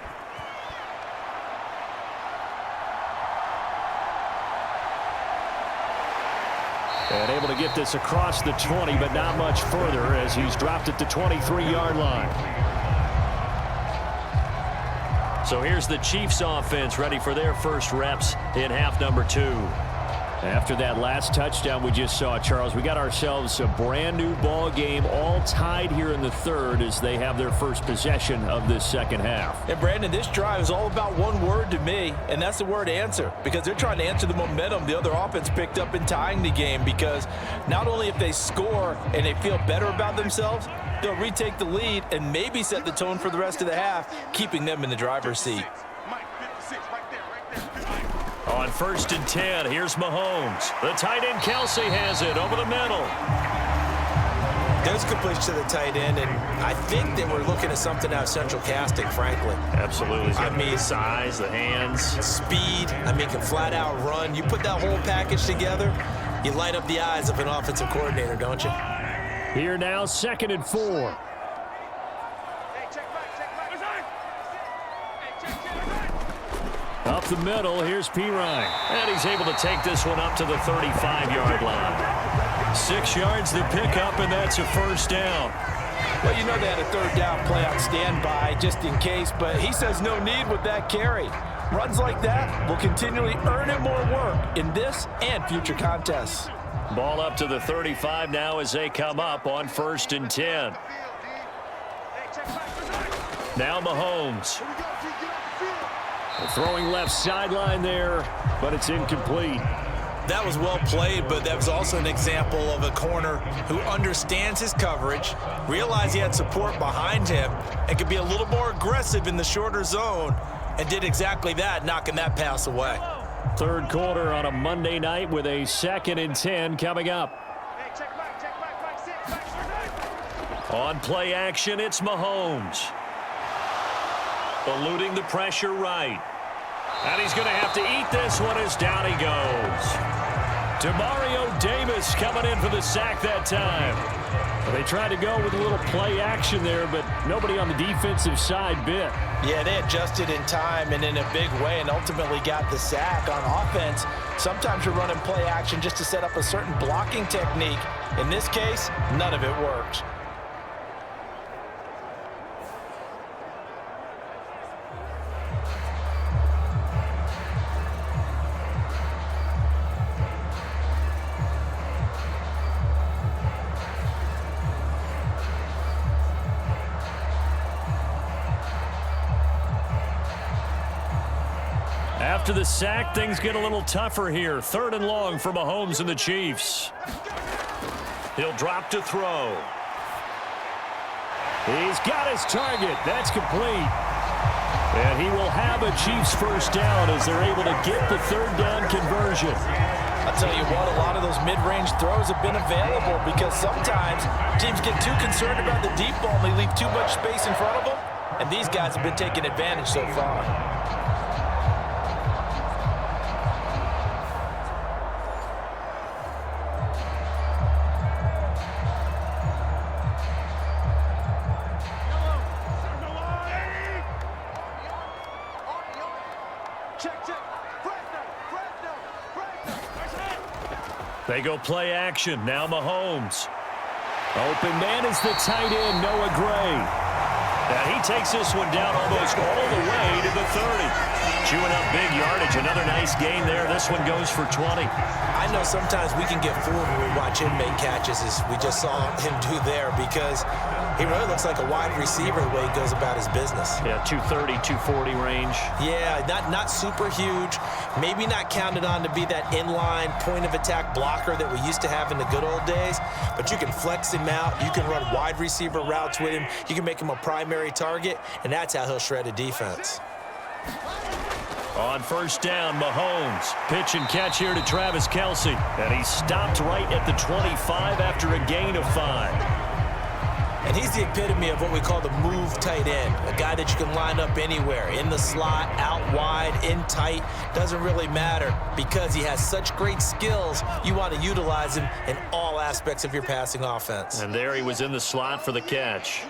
And able to get this across the 20, but not much further as he's dropped at the 23-yard line. So here's the Chiefs offense ready for their first reps in half number 2. After that last touchdown we just saw, Charles, we got ourselves a brand new ball game, all tied here in the 3rd as they have their first possession of this second half. And Brandon, this drive is all about one word to me, and that's the word answer, because they're trying to answer the momentum the other offense picked up in tying the game, because not only if they score and they feel better about themselves, they'll retake the lead and maybe set the tone for the rest of the half, keeping them in the driver's seat. On 1st and 10, here's Mahomes. The tight end Kelsey has it over the middle. There's completion to the tight end, and I think they were looking at something out of central casting, frankly. Absolutely. He's got I mean, the size, the hands. Speed, I mean, can flat out run. You put that whole package together, you light up the eyes of an offensive coordinator, don't you? Here now, 2nd and 4. Up up the middle. Here's Pirine. And he's able to take this one up to the 35-yard line. 6 yards to pick up, and that's a first down. Well, you know they had a third down play on standby just in case, but he says no need with that carry. Runs like that will continually earn him more work in this and future contests. Ball up to the 35 now as they come up on 1st and 10. Now Mahomes. Throwing left sideline there, but it's incomplete. That was well played, but that was also an example of a corner who understands his coverage, realized he had support behind him, and could be a little more aggressive in the shorter zone, and did exactly that, knocking that pass away. Third quarter on a Monday night with a 2nd and 10 coming up. On play action, it's Mahomes. Eluding the pressure right. And he's going to have to eat this one as down he goes. Demario Davis coming in for the sack that time. They tried to go with a little play action there, but nobody on the defensive side bit. Yeah, they adjusted in time and in a big way and ultimately got the sack. On offense, sometimes you're running play action just to set up a certain blocking technique. In this case, none of it works. After the sack, things get a little tougher here. 3rd and long for Mahomes and the Chiefs. He'll drop to throw. He's got his target. That's complete. And he will have a Chiefs first down as they're able to get the 3rd down conversion. I'll tell you what, a lot of those mid-range throws have been available because sometimes teams get too concerned about the deep ball and they leave too much space in front of them. And these guys have been taking advantage so far. They go play action. Now Mahomes. Open man is the tight end, Noah Gray. And he takes this one down almost all the way to the 30. Chewing up big yardage. Another nice gain there. This one goes for 20. I know sometimes we can get fooled when we watch him make catches, as we just saw him do there, because he really looks like a wide receiver the way he goes about his business. Yeah, 230, 240 range. Yeah, not super huge. Maybe not counted on to be that inline point-of-attack blocker that we used to have in the good old days, but you can flex him out. You can run wide receiver routes with him. You can make him a primary target, and that's how he'll shred a defense. On first down, Mahomes. Pitch and catch here to Travis Kelce. And he's stopped right at the 25 after a gain of 5. And he's the epitome of what we call the move tight end, a guy that you can line up anywhere, in the slot, out wide, in tight, doesn't really matter because he has such great skills. You want to utilize him in all aspects of your passing offense. And there he was in the slot for the catch.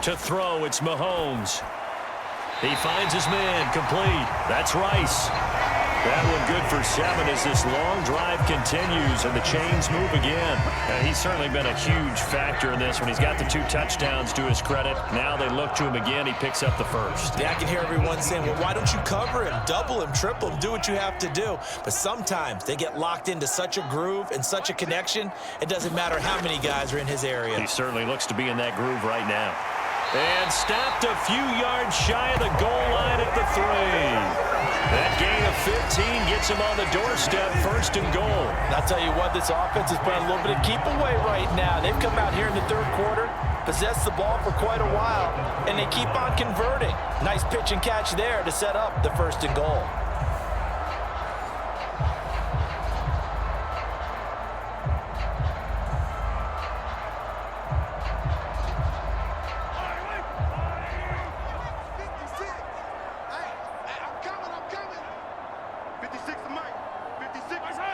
To throw, it's Mahomes. He finds his man, complete. That's Rice. That one good for 7 as this long drive continues and the chains move again. And he's certainly been a huge factor in this when he's got the 2 touchdowns to his credit. Now they look to him again. He picks up the first. Yeah, I can hear everyone saying, well, why don't you cover him, double him, triple him, do what you have to do. But sometimes they get locked into such a groove and such a connection, it doesn't matter how many guys are in his area. He certainly looks to be in that groove right now. And stopped a few yards shy of the goal line at the 3. That gain of 15 gets him on the doorstep, 1st and goal. And I'll tell you what, this offense is playing a little bit of keep away right now. They've come out here in the 3rd quarter, possessed the ball for quite a while, and they keep on converting. Nice pitch and catch there to set up the 1st and goal.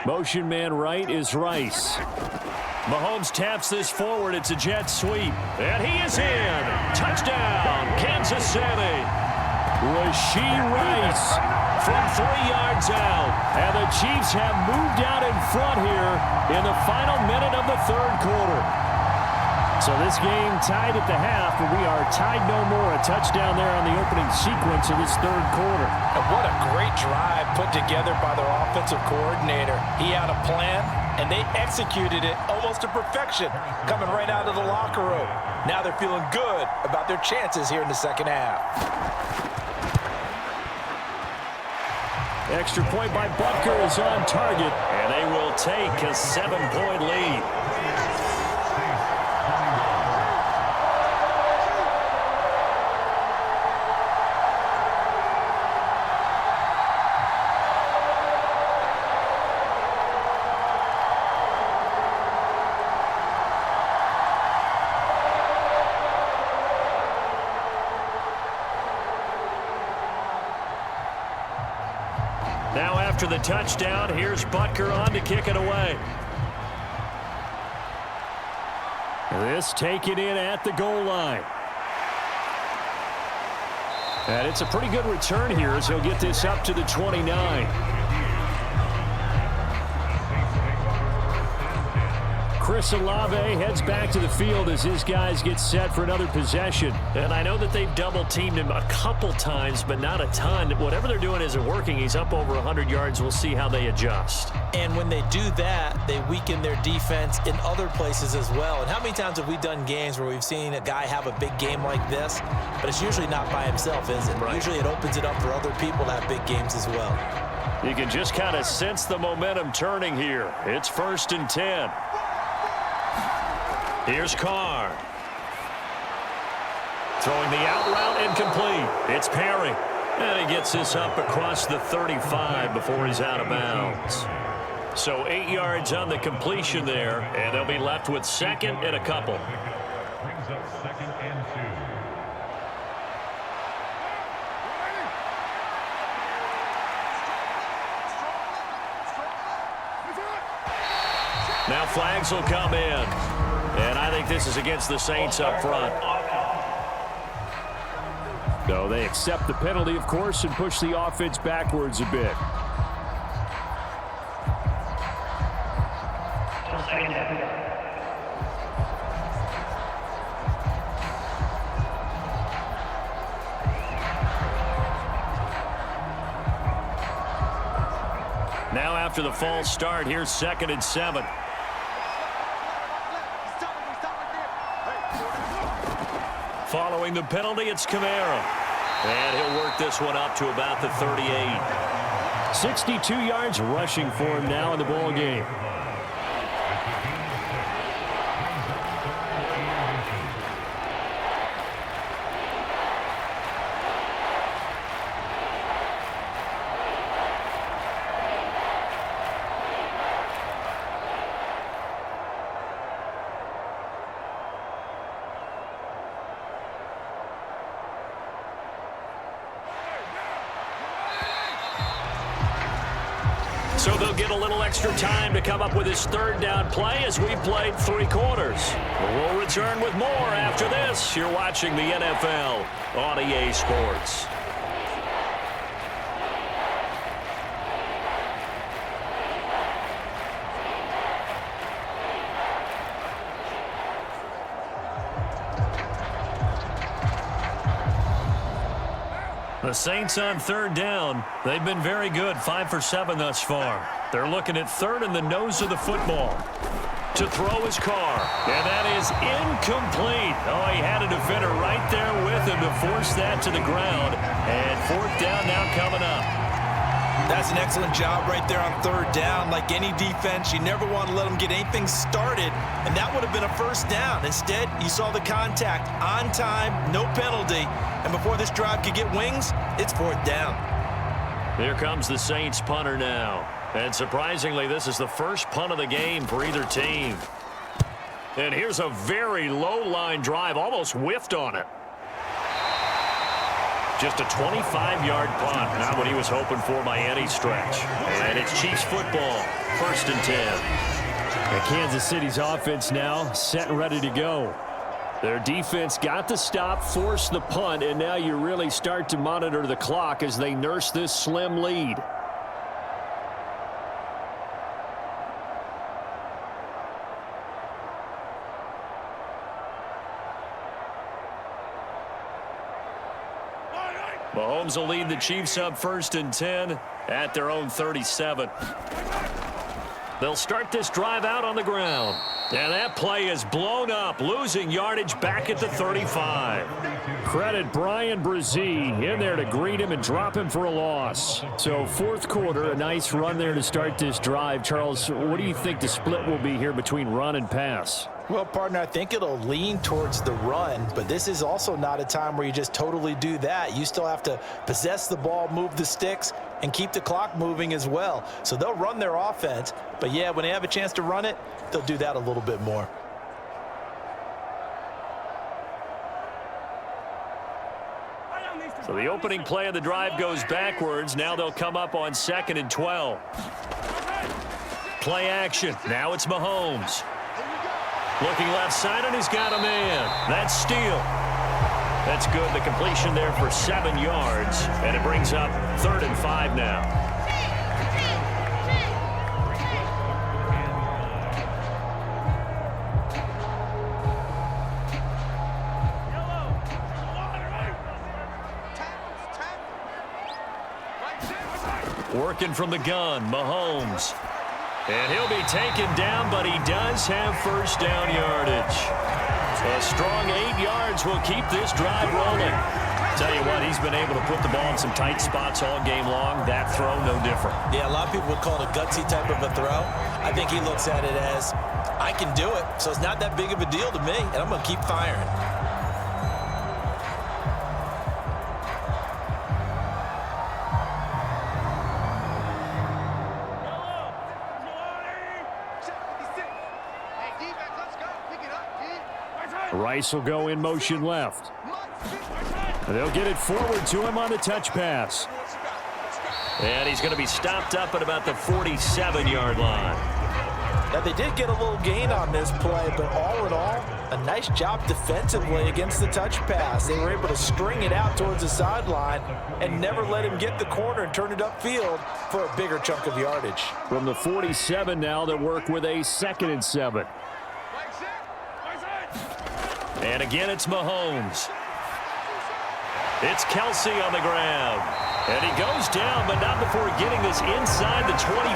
Motion man right is Rice. Mahomes taps this forward. It's a jet sweep. And he is in. Touchdown, Kansas City. Rashee Rice from 3 yards out. And the Chiefs have moved out in front here in the final minute of the third quarter. So this game tied at the half, but we are tied no more. A touchdown there on the opening sequence of this third quarter. And what a great drive put together by their offensive coordinator. He had a plan, and they executed it almost to perfection, coming right out of the locker room. Now they're feeling good about their chances here in the second half. Extra point by Butker is on target, and they will take a 7-point lead. Now after the touchdown, here's Butker on to kick it away. This taken in at the goal line. And it's a pretty good return here as he'll get this up to the 29. Chris Olave heads back to the field as his guys get set for another possession. And I know that they've double-teamed him a couple times, but not a ton. Whatever they're doing isn't working. He's up over 100 yards. We'll see how they adjust. And when they do that, they weaken their defense in other places as well. And how many times have we done games where we've seen a guy have a big game like this, but it's usually not by himself, is it? Right. Usually it opens it up for other people to have big games as well. You can just kind of sense the momentum turning here. It's 1st and 10. Here's Carr. Throwing the out route incomplete. It's Perry. And he gets this up across the 35 before he's out of bounds. So 8 yards on the completion there, and they'll be left with 2nd and a couple. Brings up 2nd and 2. Now flags will come in. And I think this is against the Saints up front. No, they accept the penalty, of course, and push the offense backwards a bit. Now after the false start, here's 2nd and 7. Following the penalty, it's Kamara. And he'll work this one up to about the 38. 62 yards rushing for him now in the ball game. So they'll get a little extra time to come up with his 3rd down play as we played 3 quarters. We'll return with more after this. You're watching the NFL on EA Sports. The Saints on 3rd down. They've been very good, 5 for 7 thus far. They're looking at 3rd in the nose of the football. To throw his Carr, and that is incomplete. Oh, he had a defender right there with him to force that to the ground. And 4th down now coming up. That's an excellent job right there on 3rd down. Like any defense, you never want to let them get anything started, and that would have been a 1st down. Instead, you saw the contact on time, no penalty, and before this drive could get wings, it's 4th down. Here comes the Saints punter now. And surprisingly, this is the first punt of the game for either team. And here's a very low-line drive, almost whiffed on it. Just a 25-yard punt, not what he was hoping for by any stretch. And it's Chiefs football, 1st and 10. And Kansas City's offense now set and ready to go. Their defense got the stop, forced the punt, and now you really start to monitor the clock as they nurse this slim lead. Mahomes will lead the Chiefs up 1st and 10 at their own 37. They'll start this drive out on the ground. And that play is blown up, losing yardage back at the 35. Credit Brian Brzee in there to greet him and drop him for a loss. So 4th quarter, a nice run there to start this drive. Charles, what do you think the split will be here between run and pass? Well, partner, I think it'll lean towards the run, but this is also not a time where you just totally do that. You still have to possess the ball, move the sticks, and keep the clock moving as well. So they'll run their offense, but yeah, when they have a chance to run it, they'll do that a little bit more. So the opening play of the drive goes backwards. Now they'll come up on 2nd and 12. Play action. Now it's Mahomes. Looking left side, and he's got a man. That's Steele. That's good. The completion there for 7 yards, and it brings up 3rd and 5 now. Working from the gun, Mahomes. And he'll be taken down, but he does have 1st down yardage. A strong 8 yards will keep this drive rolling. Tell you what, he's been able to put the ball in some tight spots all game long. That throw, no different. Yeah, a lot of people would call it a gutsy type of a throw. I think he looks at it as, I can do it, so it's not that big of a deal to me, and I'm going to keep firing. Rice will go in motion left. They'll get it forward to him on the touch pass. And he's going to be stopped up at about the 47-yard line. Now, they did get a little gain on this play, but all in all, a nice job defensively against the touch pass. They were able to string it out towards the sideline and never let him get the corner and turn it upfield for a bigger chunk of yardage. From the 47 now, they'll work with a 2nd and 7. And again, it's Mahomes. It's Kelsey on the ground. And he goes down, but not before getting this inside the 25.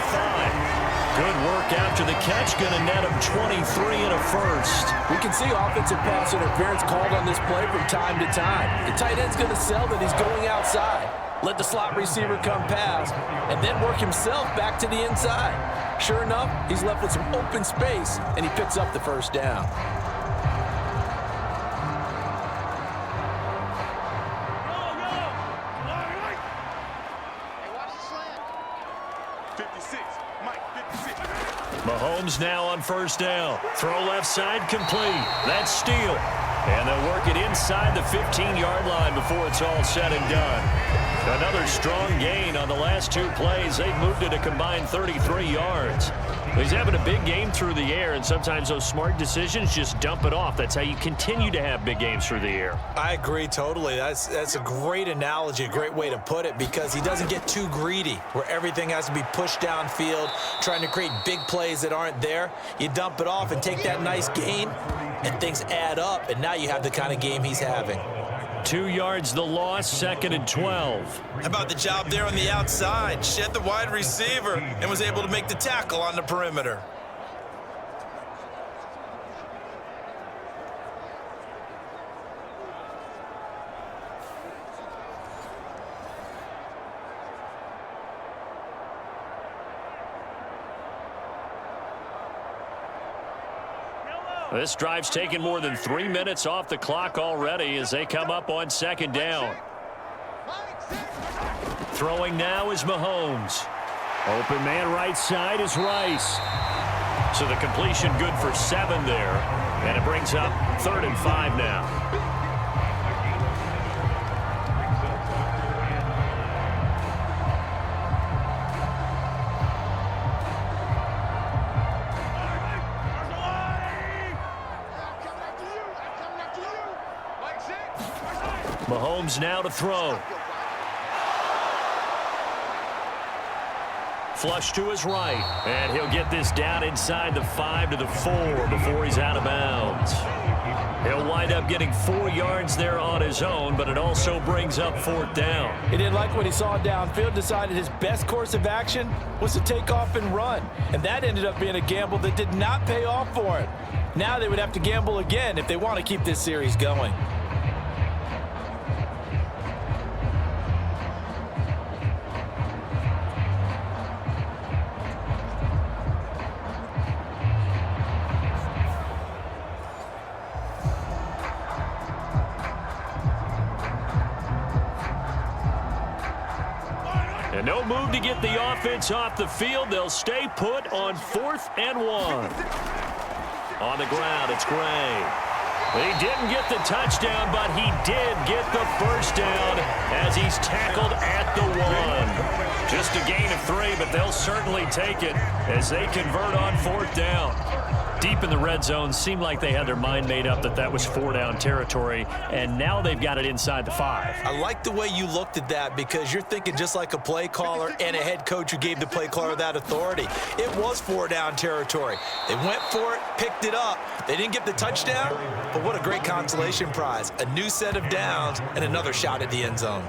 Good work after the catch. Going to net him 23 and a 1st. We can see offensive pass interference called on this play from time to time. The tight end's going to sell that he's going outside. Let the slot receiver come past, and then work himself back to the inside. Sure enough, he's left with some open space, and he picks up the 1st down. Mahomes now on 1st down. Throw left side complete. That's Steele. And they'll work it inside the 15-yard line before it's all said and done. Another strong gain on the last 2 plays. They've moved it a combined 33 yards. He's having a big game through the air, and sometimes those smart decisions just dump it off. That's how you continue to have big games through the air. I agree totally. That's a great analogy, a great way to put it, because he doesn't get too greedy where everything has to be pushed downfield, trying to create big plays that aren't there. You dump it off and take that nice gain, and things add up, and now you have the kind of game he's having. 2 yards the loss, 2nd and 12. How about the job there on the outside? Shed the wide receiver and was able to make the tackle on the perimeter. This drive's taken more than 3 minutes off the clock already as they come up on 2nd down. Throwing now is Mahomes. Open man right side is Rice. So the completion good for 7 there. And it brings up 3rd and 5 now. Mahomes now to throw. Flush to his right, and he'll get this down inside the 5 to the 4 before he's out of bounds. He'll wind up getting 4 yards there on his own, but it also brings up 4th down. He didn't like what he saw downfield, decided his best course of action was to take off and run, and that ended up being a gamble that did not pay off for it. Now they would have to gamble again if they want to keep this series going. And no move to get the offense off the field. They'll stay put on 4th and 1. On the ground, it's Gray. He didn't get the touchdown, but he did get the first down as he's tackled at the 1. Just a gain of 3, but they'll certainly take it as they convert on 4th down. Deep in the red zone, seemed like they had their mind made up that that was 4-down territory, and now they've got it inside the 5. I like the way you looked at that because you're thinking just like a play caller and a head coach who gave the play caller that authority. It was 4-down territory. They went for it, picked it up. They didn't get the touchdown, but what a great consolation prize. A new set of downs and another shot at the end zone.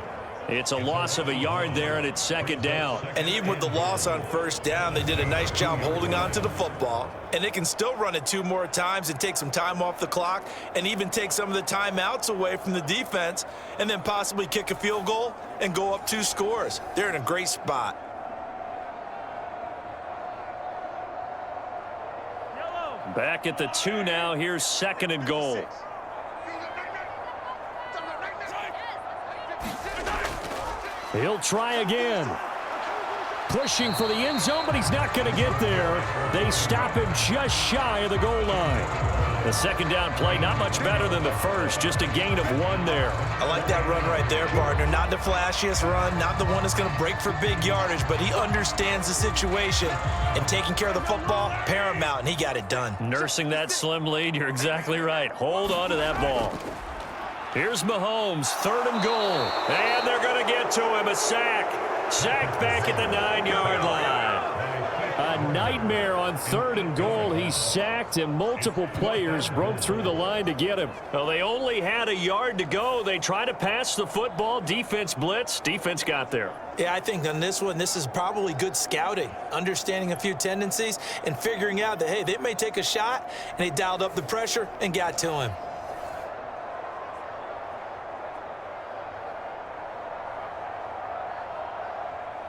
It's a loss of a yard there, and it's 2nd down. And even with the loss on 1st down, they did a nice job holding on to the football. And they can still run it 2 more times and take some time off the clock and even take some of the timeouts away from the defense and then possibly kick a field goal and go up 2 scores. They're in a great spot. Back at the 2 now. Here's 2nd and goal. He'll try again. Pushing for the end zone, but he's not going to get there. They stop him just shy of the goal line. The 2nd down play, not much better than the first, just a gain of 1 there. I like that run right there, partner. Not the flashiest run, not the one that's going to break for big yardage, but he understands the situation, and taking care of the football, paramount, and he got it done. Nursing that slim lead, you're exactly right. Hold on to that ball. Here's Mahomes, 3rd and goal. And they're going to get to him, a sack. Sacked back at the 9-yard line. A nightmare on 3rd and goal. He's sacked, and multiple players broke through the line to get him. Well, they only had a yard to go. They tried to pass the football. Defense blitz. Defense got there. Yeah, I think on this one, this is probably good scouting, understanding a few tendencies, and figuring out that, hey, they may take a shot, and they dialed up the pressure and got to him.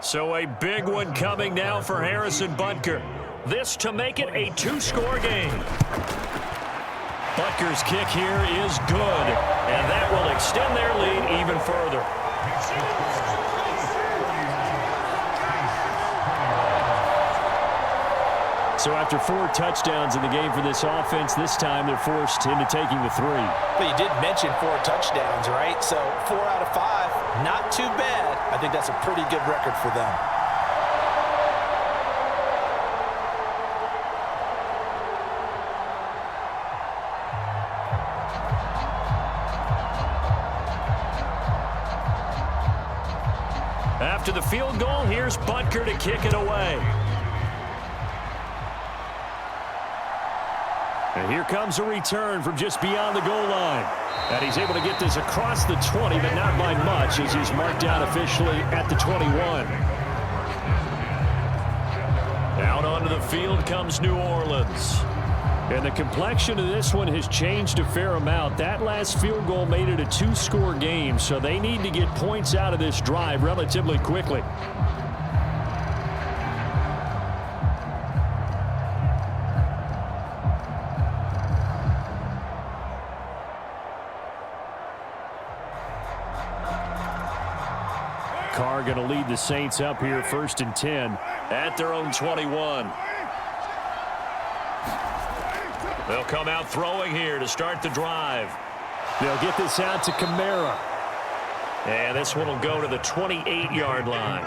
So a big one coming now for Harrison Butker. This to make it a 2-score game. Butker's kick here is good, and that will extend their lead even further. So after 4 touchdowns in the game for this offense, this time they're forced into taking the 3. But you did mention 4 touchdowns, right? So 4 out of 5, not too bad. I think that's a pretty good record for them. After the field goal, here's Butker to kick it away. And here comes a return from just beyond the goal line. And he's able to get this across the 20, but not by much, as he's marked down officially at the 21. Out onto the field comes New Orleans. And the complexion of this one has changed a fair amount. That last field goal made it a 2-score game, so they need to get points out of this drive relatively quickly. Carr going to lead the Saints up here, 1st and 10 at their own 21. They'll come out throwing here to start the drive. They'll get this out to Kamara. And this one will go to the 28-yard line.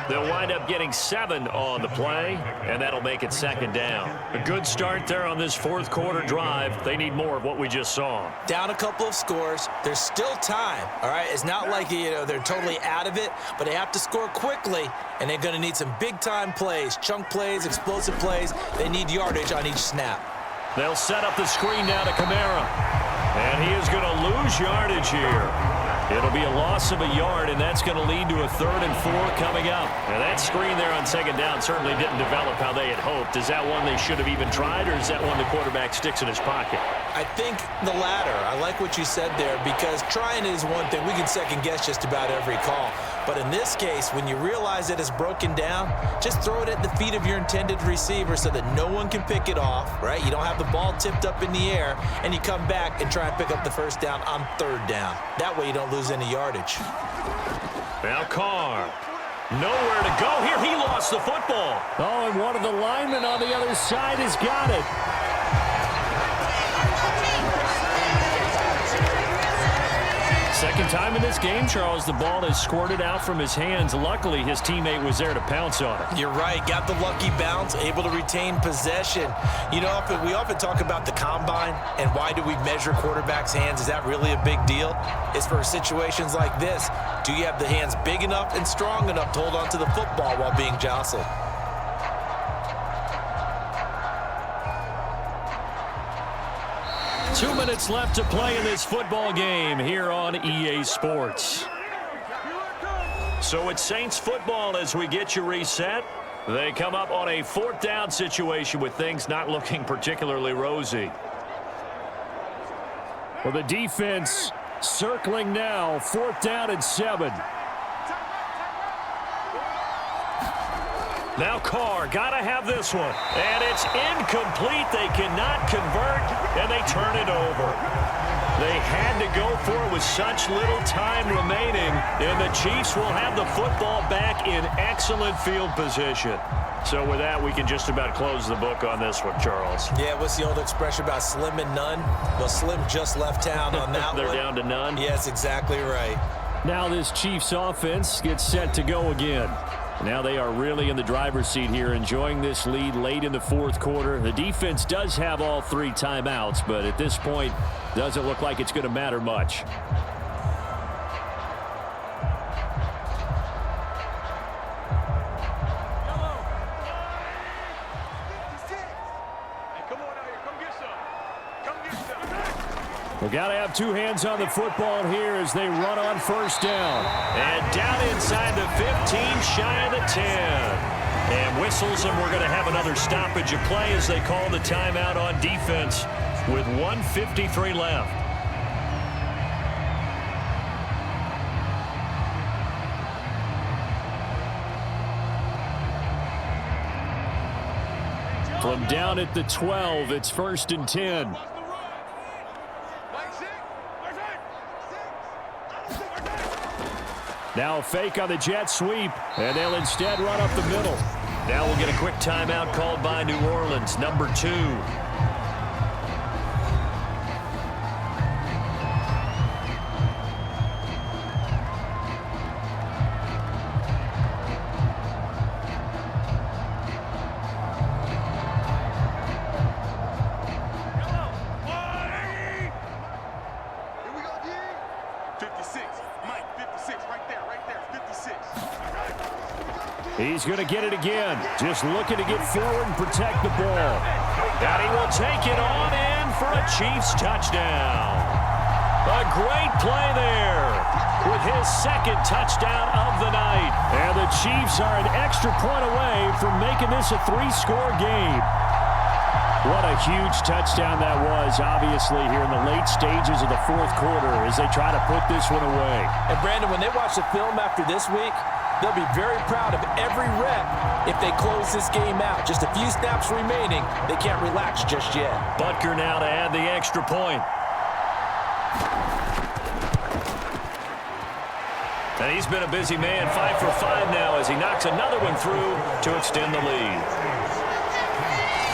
They'll wind up getting 7 on the play, and that'll make it second down. A good start there on this fourth quarter drive. They need more of what we just saw. Down a couple of scores. There's still time, all right? It's not like, they're totally out of it, but they have to score quickly, and they're going to need some big-time plays, chunk plays, explosive plays. They need yardage on each snap. They'll set up the screen now to Kamara, and he is going to lose yardage here. It'll be a loss of a yard, and that's going to lead to a 3rd and 4 coming up. And that screen there on second down certainly didn't develop how they had hoped. Is that one they should have even tried, or is that one the quarterback sticks in his pocket? I think the latter. I like what you said there, because trying is one thing. We can second-guess just about every call. But in this case, when you realize that it's broken down, just throw it at the feet of your intended receiver so that no one can pick it off, right? You don't have the ball tipped up in the air, and you come back and try and pick up the first down on 3rd down. That way you don't lose any yardage. Now Carr. Nowhere to go here. He lost the football. Oh, and one of the linemen on the other side has got it. Second time in this game, Charles, the ball has squirted out from his hands. Luckily, his teammate was there to pounce on it. You're right. Got the lucky bounce, able to retain possession. We often talk about the combine and why do we measure quarterbacks' hands. Is that really a big deal? It's for situations like this. Do you have the hands big enough and strong enough to hold on to the football while being jostled? 2 minutes left to play in this football game here on EA Sports. So it's Saints football as we get you reset. They come up on a 4th down situation with things not looking particularly rosy. Well, the defense circling now, 4th down and 7. Now Carr, gotta have this one. And it's incomplete. They cannot convert, and they turn it over. They had to go for it with such little time remaining, and the Chiefs will have the football back in excellent field position. So with that, we can just about close the book on this one, Charles. Yeah, what's the old expression about slim and none? Well, Slim just left town on that They're one. down to none? Yes, exactly right. Now this Chiefs offense gets set to go again. Now they are really in the driver's seat here, enjoying this lead late in the 4th quarter. The defense does have all 3 timeouts, but at this point, doesn't look like it's going to matter much. We've got to have 2 hands on the football here as they run on 1st down. And down inside the 15, shy of the 10. And whistles, and we're going to have another stoppage of play as they call the timeout on defense with 1:53 left. From down at the 12, it's 1st and 10. Now a fake on the jet sweep, and they'll instead run up the middle. Now we'll get a quick timeout called by New Orleans, number 2. He's going to get it again. Just looking to get forward and protect the ball. And he will take it on in for a Chiefs touchdown. A great play there with his 2nd touchdown of the night. And the Chiefs are an extra point away from making this a 3-score game. What a huge touchdown that was, obviously, here in the late stages of the 4th quarter as they try to put this one away. And, Brandon, when they watch the film after this week, they'll be very proud of every rep if they close this game out. Just a few snaps remaining. They can't relax just yet. Butker now to add the extra point. And he's been a busy man, 5 for 5 now as he knocks another one through to extend the lead.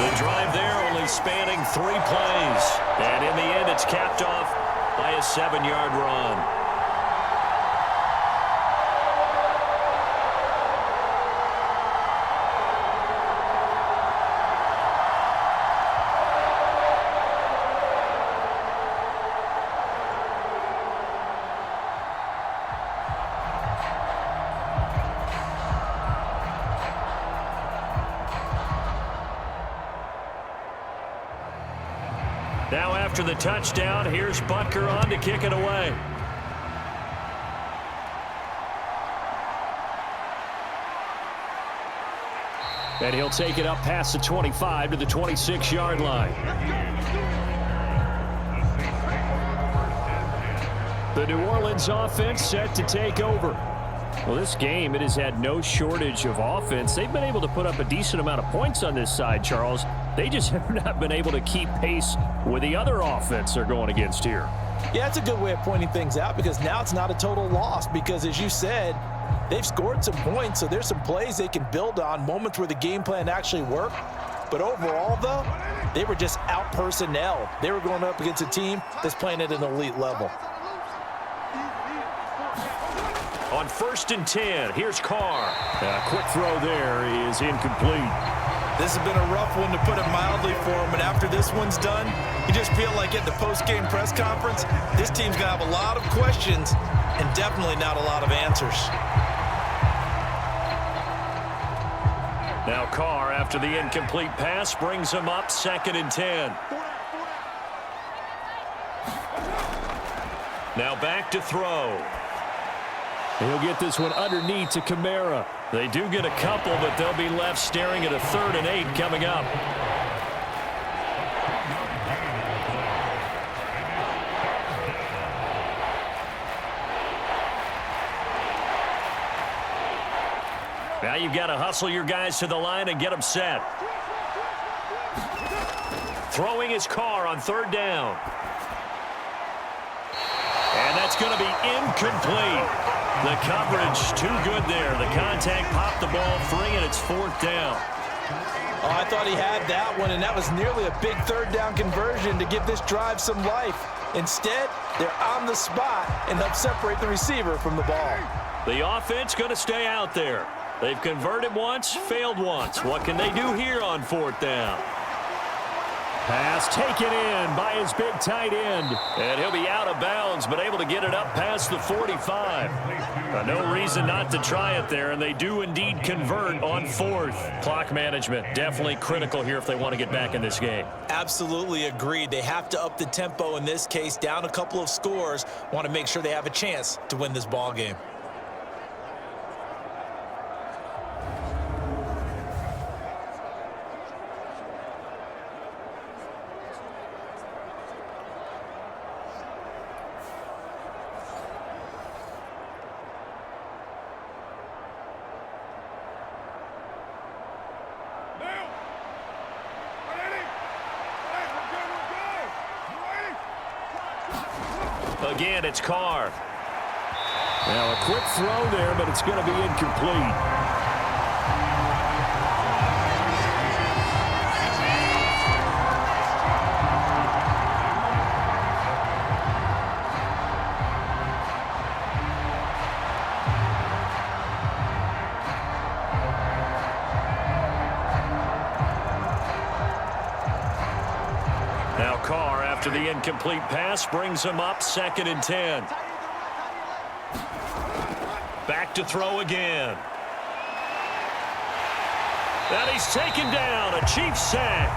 The drive there only spanning 3 plays. And in the end, it's capped off by a 7-yard run. Now after the touchdown, here's Butker on to kick it away. And he'll take it up past the 25 to the 26-yard line. The New Orleans offense set to take over. Well, this game, it has had no shortage of offense. They've been able to put up a decent amount of points on this side, Charles. They just have not been able to keep pace with the other offense they're going against here. Yeah, it's a good way of pointing things out because now it's not a total loss because, as you said, they've scored some points, so there's some plays they can build on, moments where the game plan actually worked. But overall, though, they were just out-personnelled. They were going up against a team that's playing at an elite level. On 1st and 10, here's Carr. A quick throw there is incomplete. This has been a rough one, to put it mildly, for him. And after this one's done, you just feel like at the post-game press conference, this team's going to have a lot of questions and definitely not a lot of answers. Now Carr, after the incomplete pass, brings him up 2nd and 10. Now back to throw. He'll get this one underneath to Kamara. They do get a couple, but they'll be left staring at a 3rd and 8 coming up. Now you've got to hustle your guys to the line and get them set. Throwing his Carr on 3rd down. And that's going to be incomplete. The coverage too good there. The contact popped the ball free, and it's 4th down. Oh, I thought he had that one, and that was nearly a big 3rd down conversion to give this drive some life. Instead, they're on the spot and help separate the receiver from the ball. The offense going to stay out there. They've converted once, failed once. What can they do here on 4th down? Pass taken in by his big tight end. And he'll be out of bounds, but able to get it up past the 45. No reason not to try it there, and they do indeed convert on 4th. Clock management definitely critical here if they want to get back in this game. Absolutely agreed. They have to up the tempo in this case, down a couple of scores. Want to make sure they have a chance to win this ball game. Again, it's Carr. Now a quick throw there, but it's going to be incomplete. Now Carr, after the incomplete pass, brings him up 2nd and 10. Back to throw again. And he's taken down, a Chiefs sack.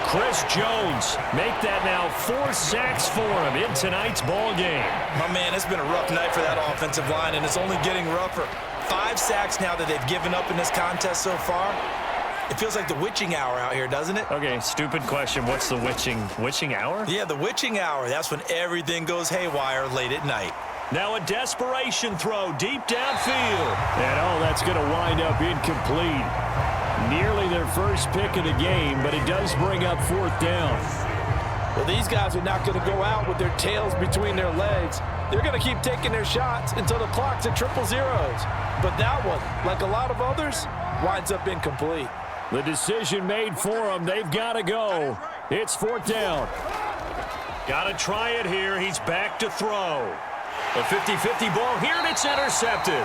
Chris Jones make that now 4 sacks for him in tonight's ball game. My man, it's been a rough night for that offensive line, and it's only getting rougher. 5 sacks now that they've given up in this contest so far. It feels like the witching hour out here, doesn't it? Okay, stupid question. What's the witching hour? Yeah, the witching hour. That's when everything goes haywire late at night. Now a desperation throw deep downfield. And oh, that's going to wind up incomplete. Nearly their first pick of the game, but it does bring up 4th down. Well, these guys are not going to go out with their tails between their legs. They're going to keep taking their shots until the clock's at 000. But that one, like a lot of others, winds up incomplete. The decision made for them. They've got to go. It's 4th down. Got to try it here. He's back to throw. A 50-50 ball here, and it's intercepted.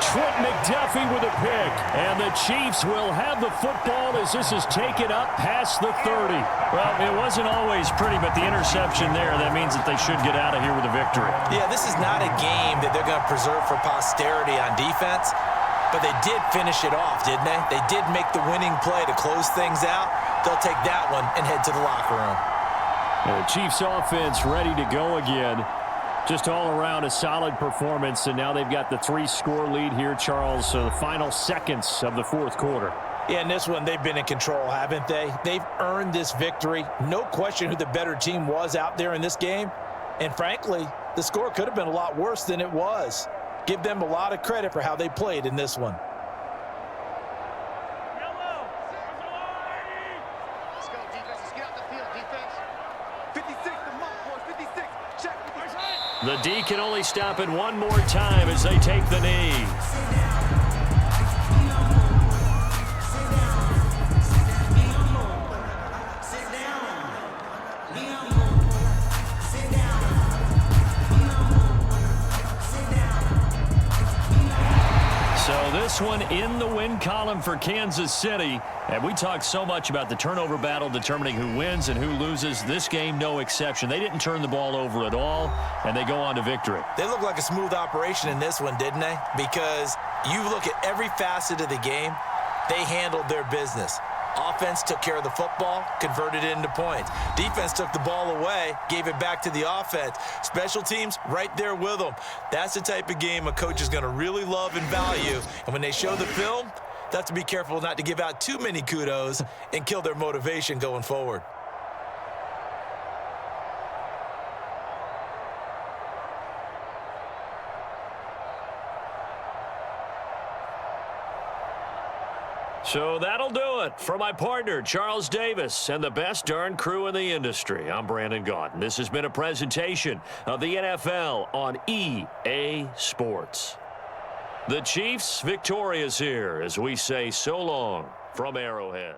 Trent McDuffie with a pick. And the Chiefs will have the football as this is taken up past the 30. Well, it wasn't always pretty, but the interception there, that means that they should get out of here with a victory. Yeah, this is not a game that they're going to preserve for posterity on defense, but they did finish it off, didn't they? They did make the winning play to close things out they'll take that one and head to the locker room. And the Chiefs offense ready to go again. Just all around a solid performance, and now they've got the 3-score lead here, Charles. So the final seconds of the fourth quarter. Yeah, in this one, they've been in control, haven't they? They've earned this victory. No question who the better team was out there in this game. And frankly, the score could have been a lot worse than it was. Give them a lot of credit for how they played in this one. Let's go, defense. Let's get out the field, defense. 56, the mark, boys. 56. Check. The D can only stop it one more time as they take the knee. This one in the win column for Kansas City. And we talked so much about the turnover battle determining who wins and who loses. This game, no exception. They didn't turn the ball over at all, and they go on to victory. They look like a smooth operation in this one, didn't they? Because you look at every facet of the game, they handled their business. Offense took care of the football, converted it into points. Defense took the ball away, gave it back to the offense. Special teams, right there with them. That's the type of game a coach is going to really love and value. And when they show the film, they have to be careful not to give out too many kudos and kill their motivation going forward. So that'll do it. For my partner, Charles Davis, and the best darn crew in the industry, I'm Brandon Gaudin. This has been a presentation of the NFL on EA Sports. The Chiefs victorious here as we say so long from Arrowhead.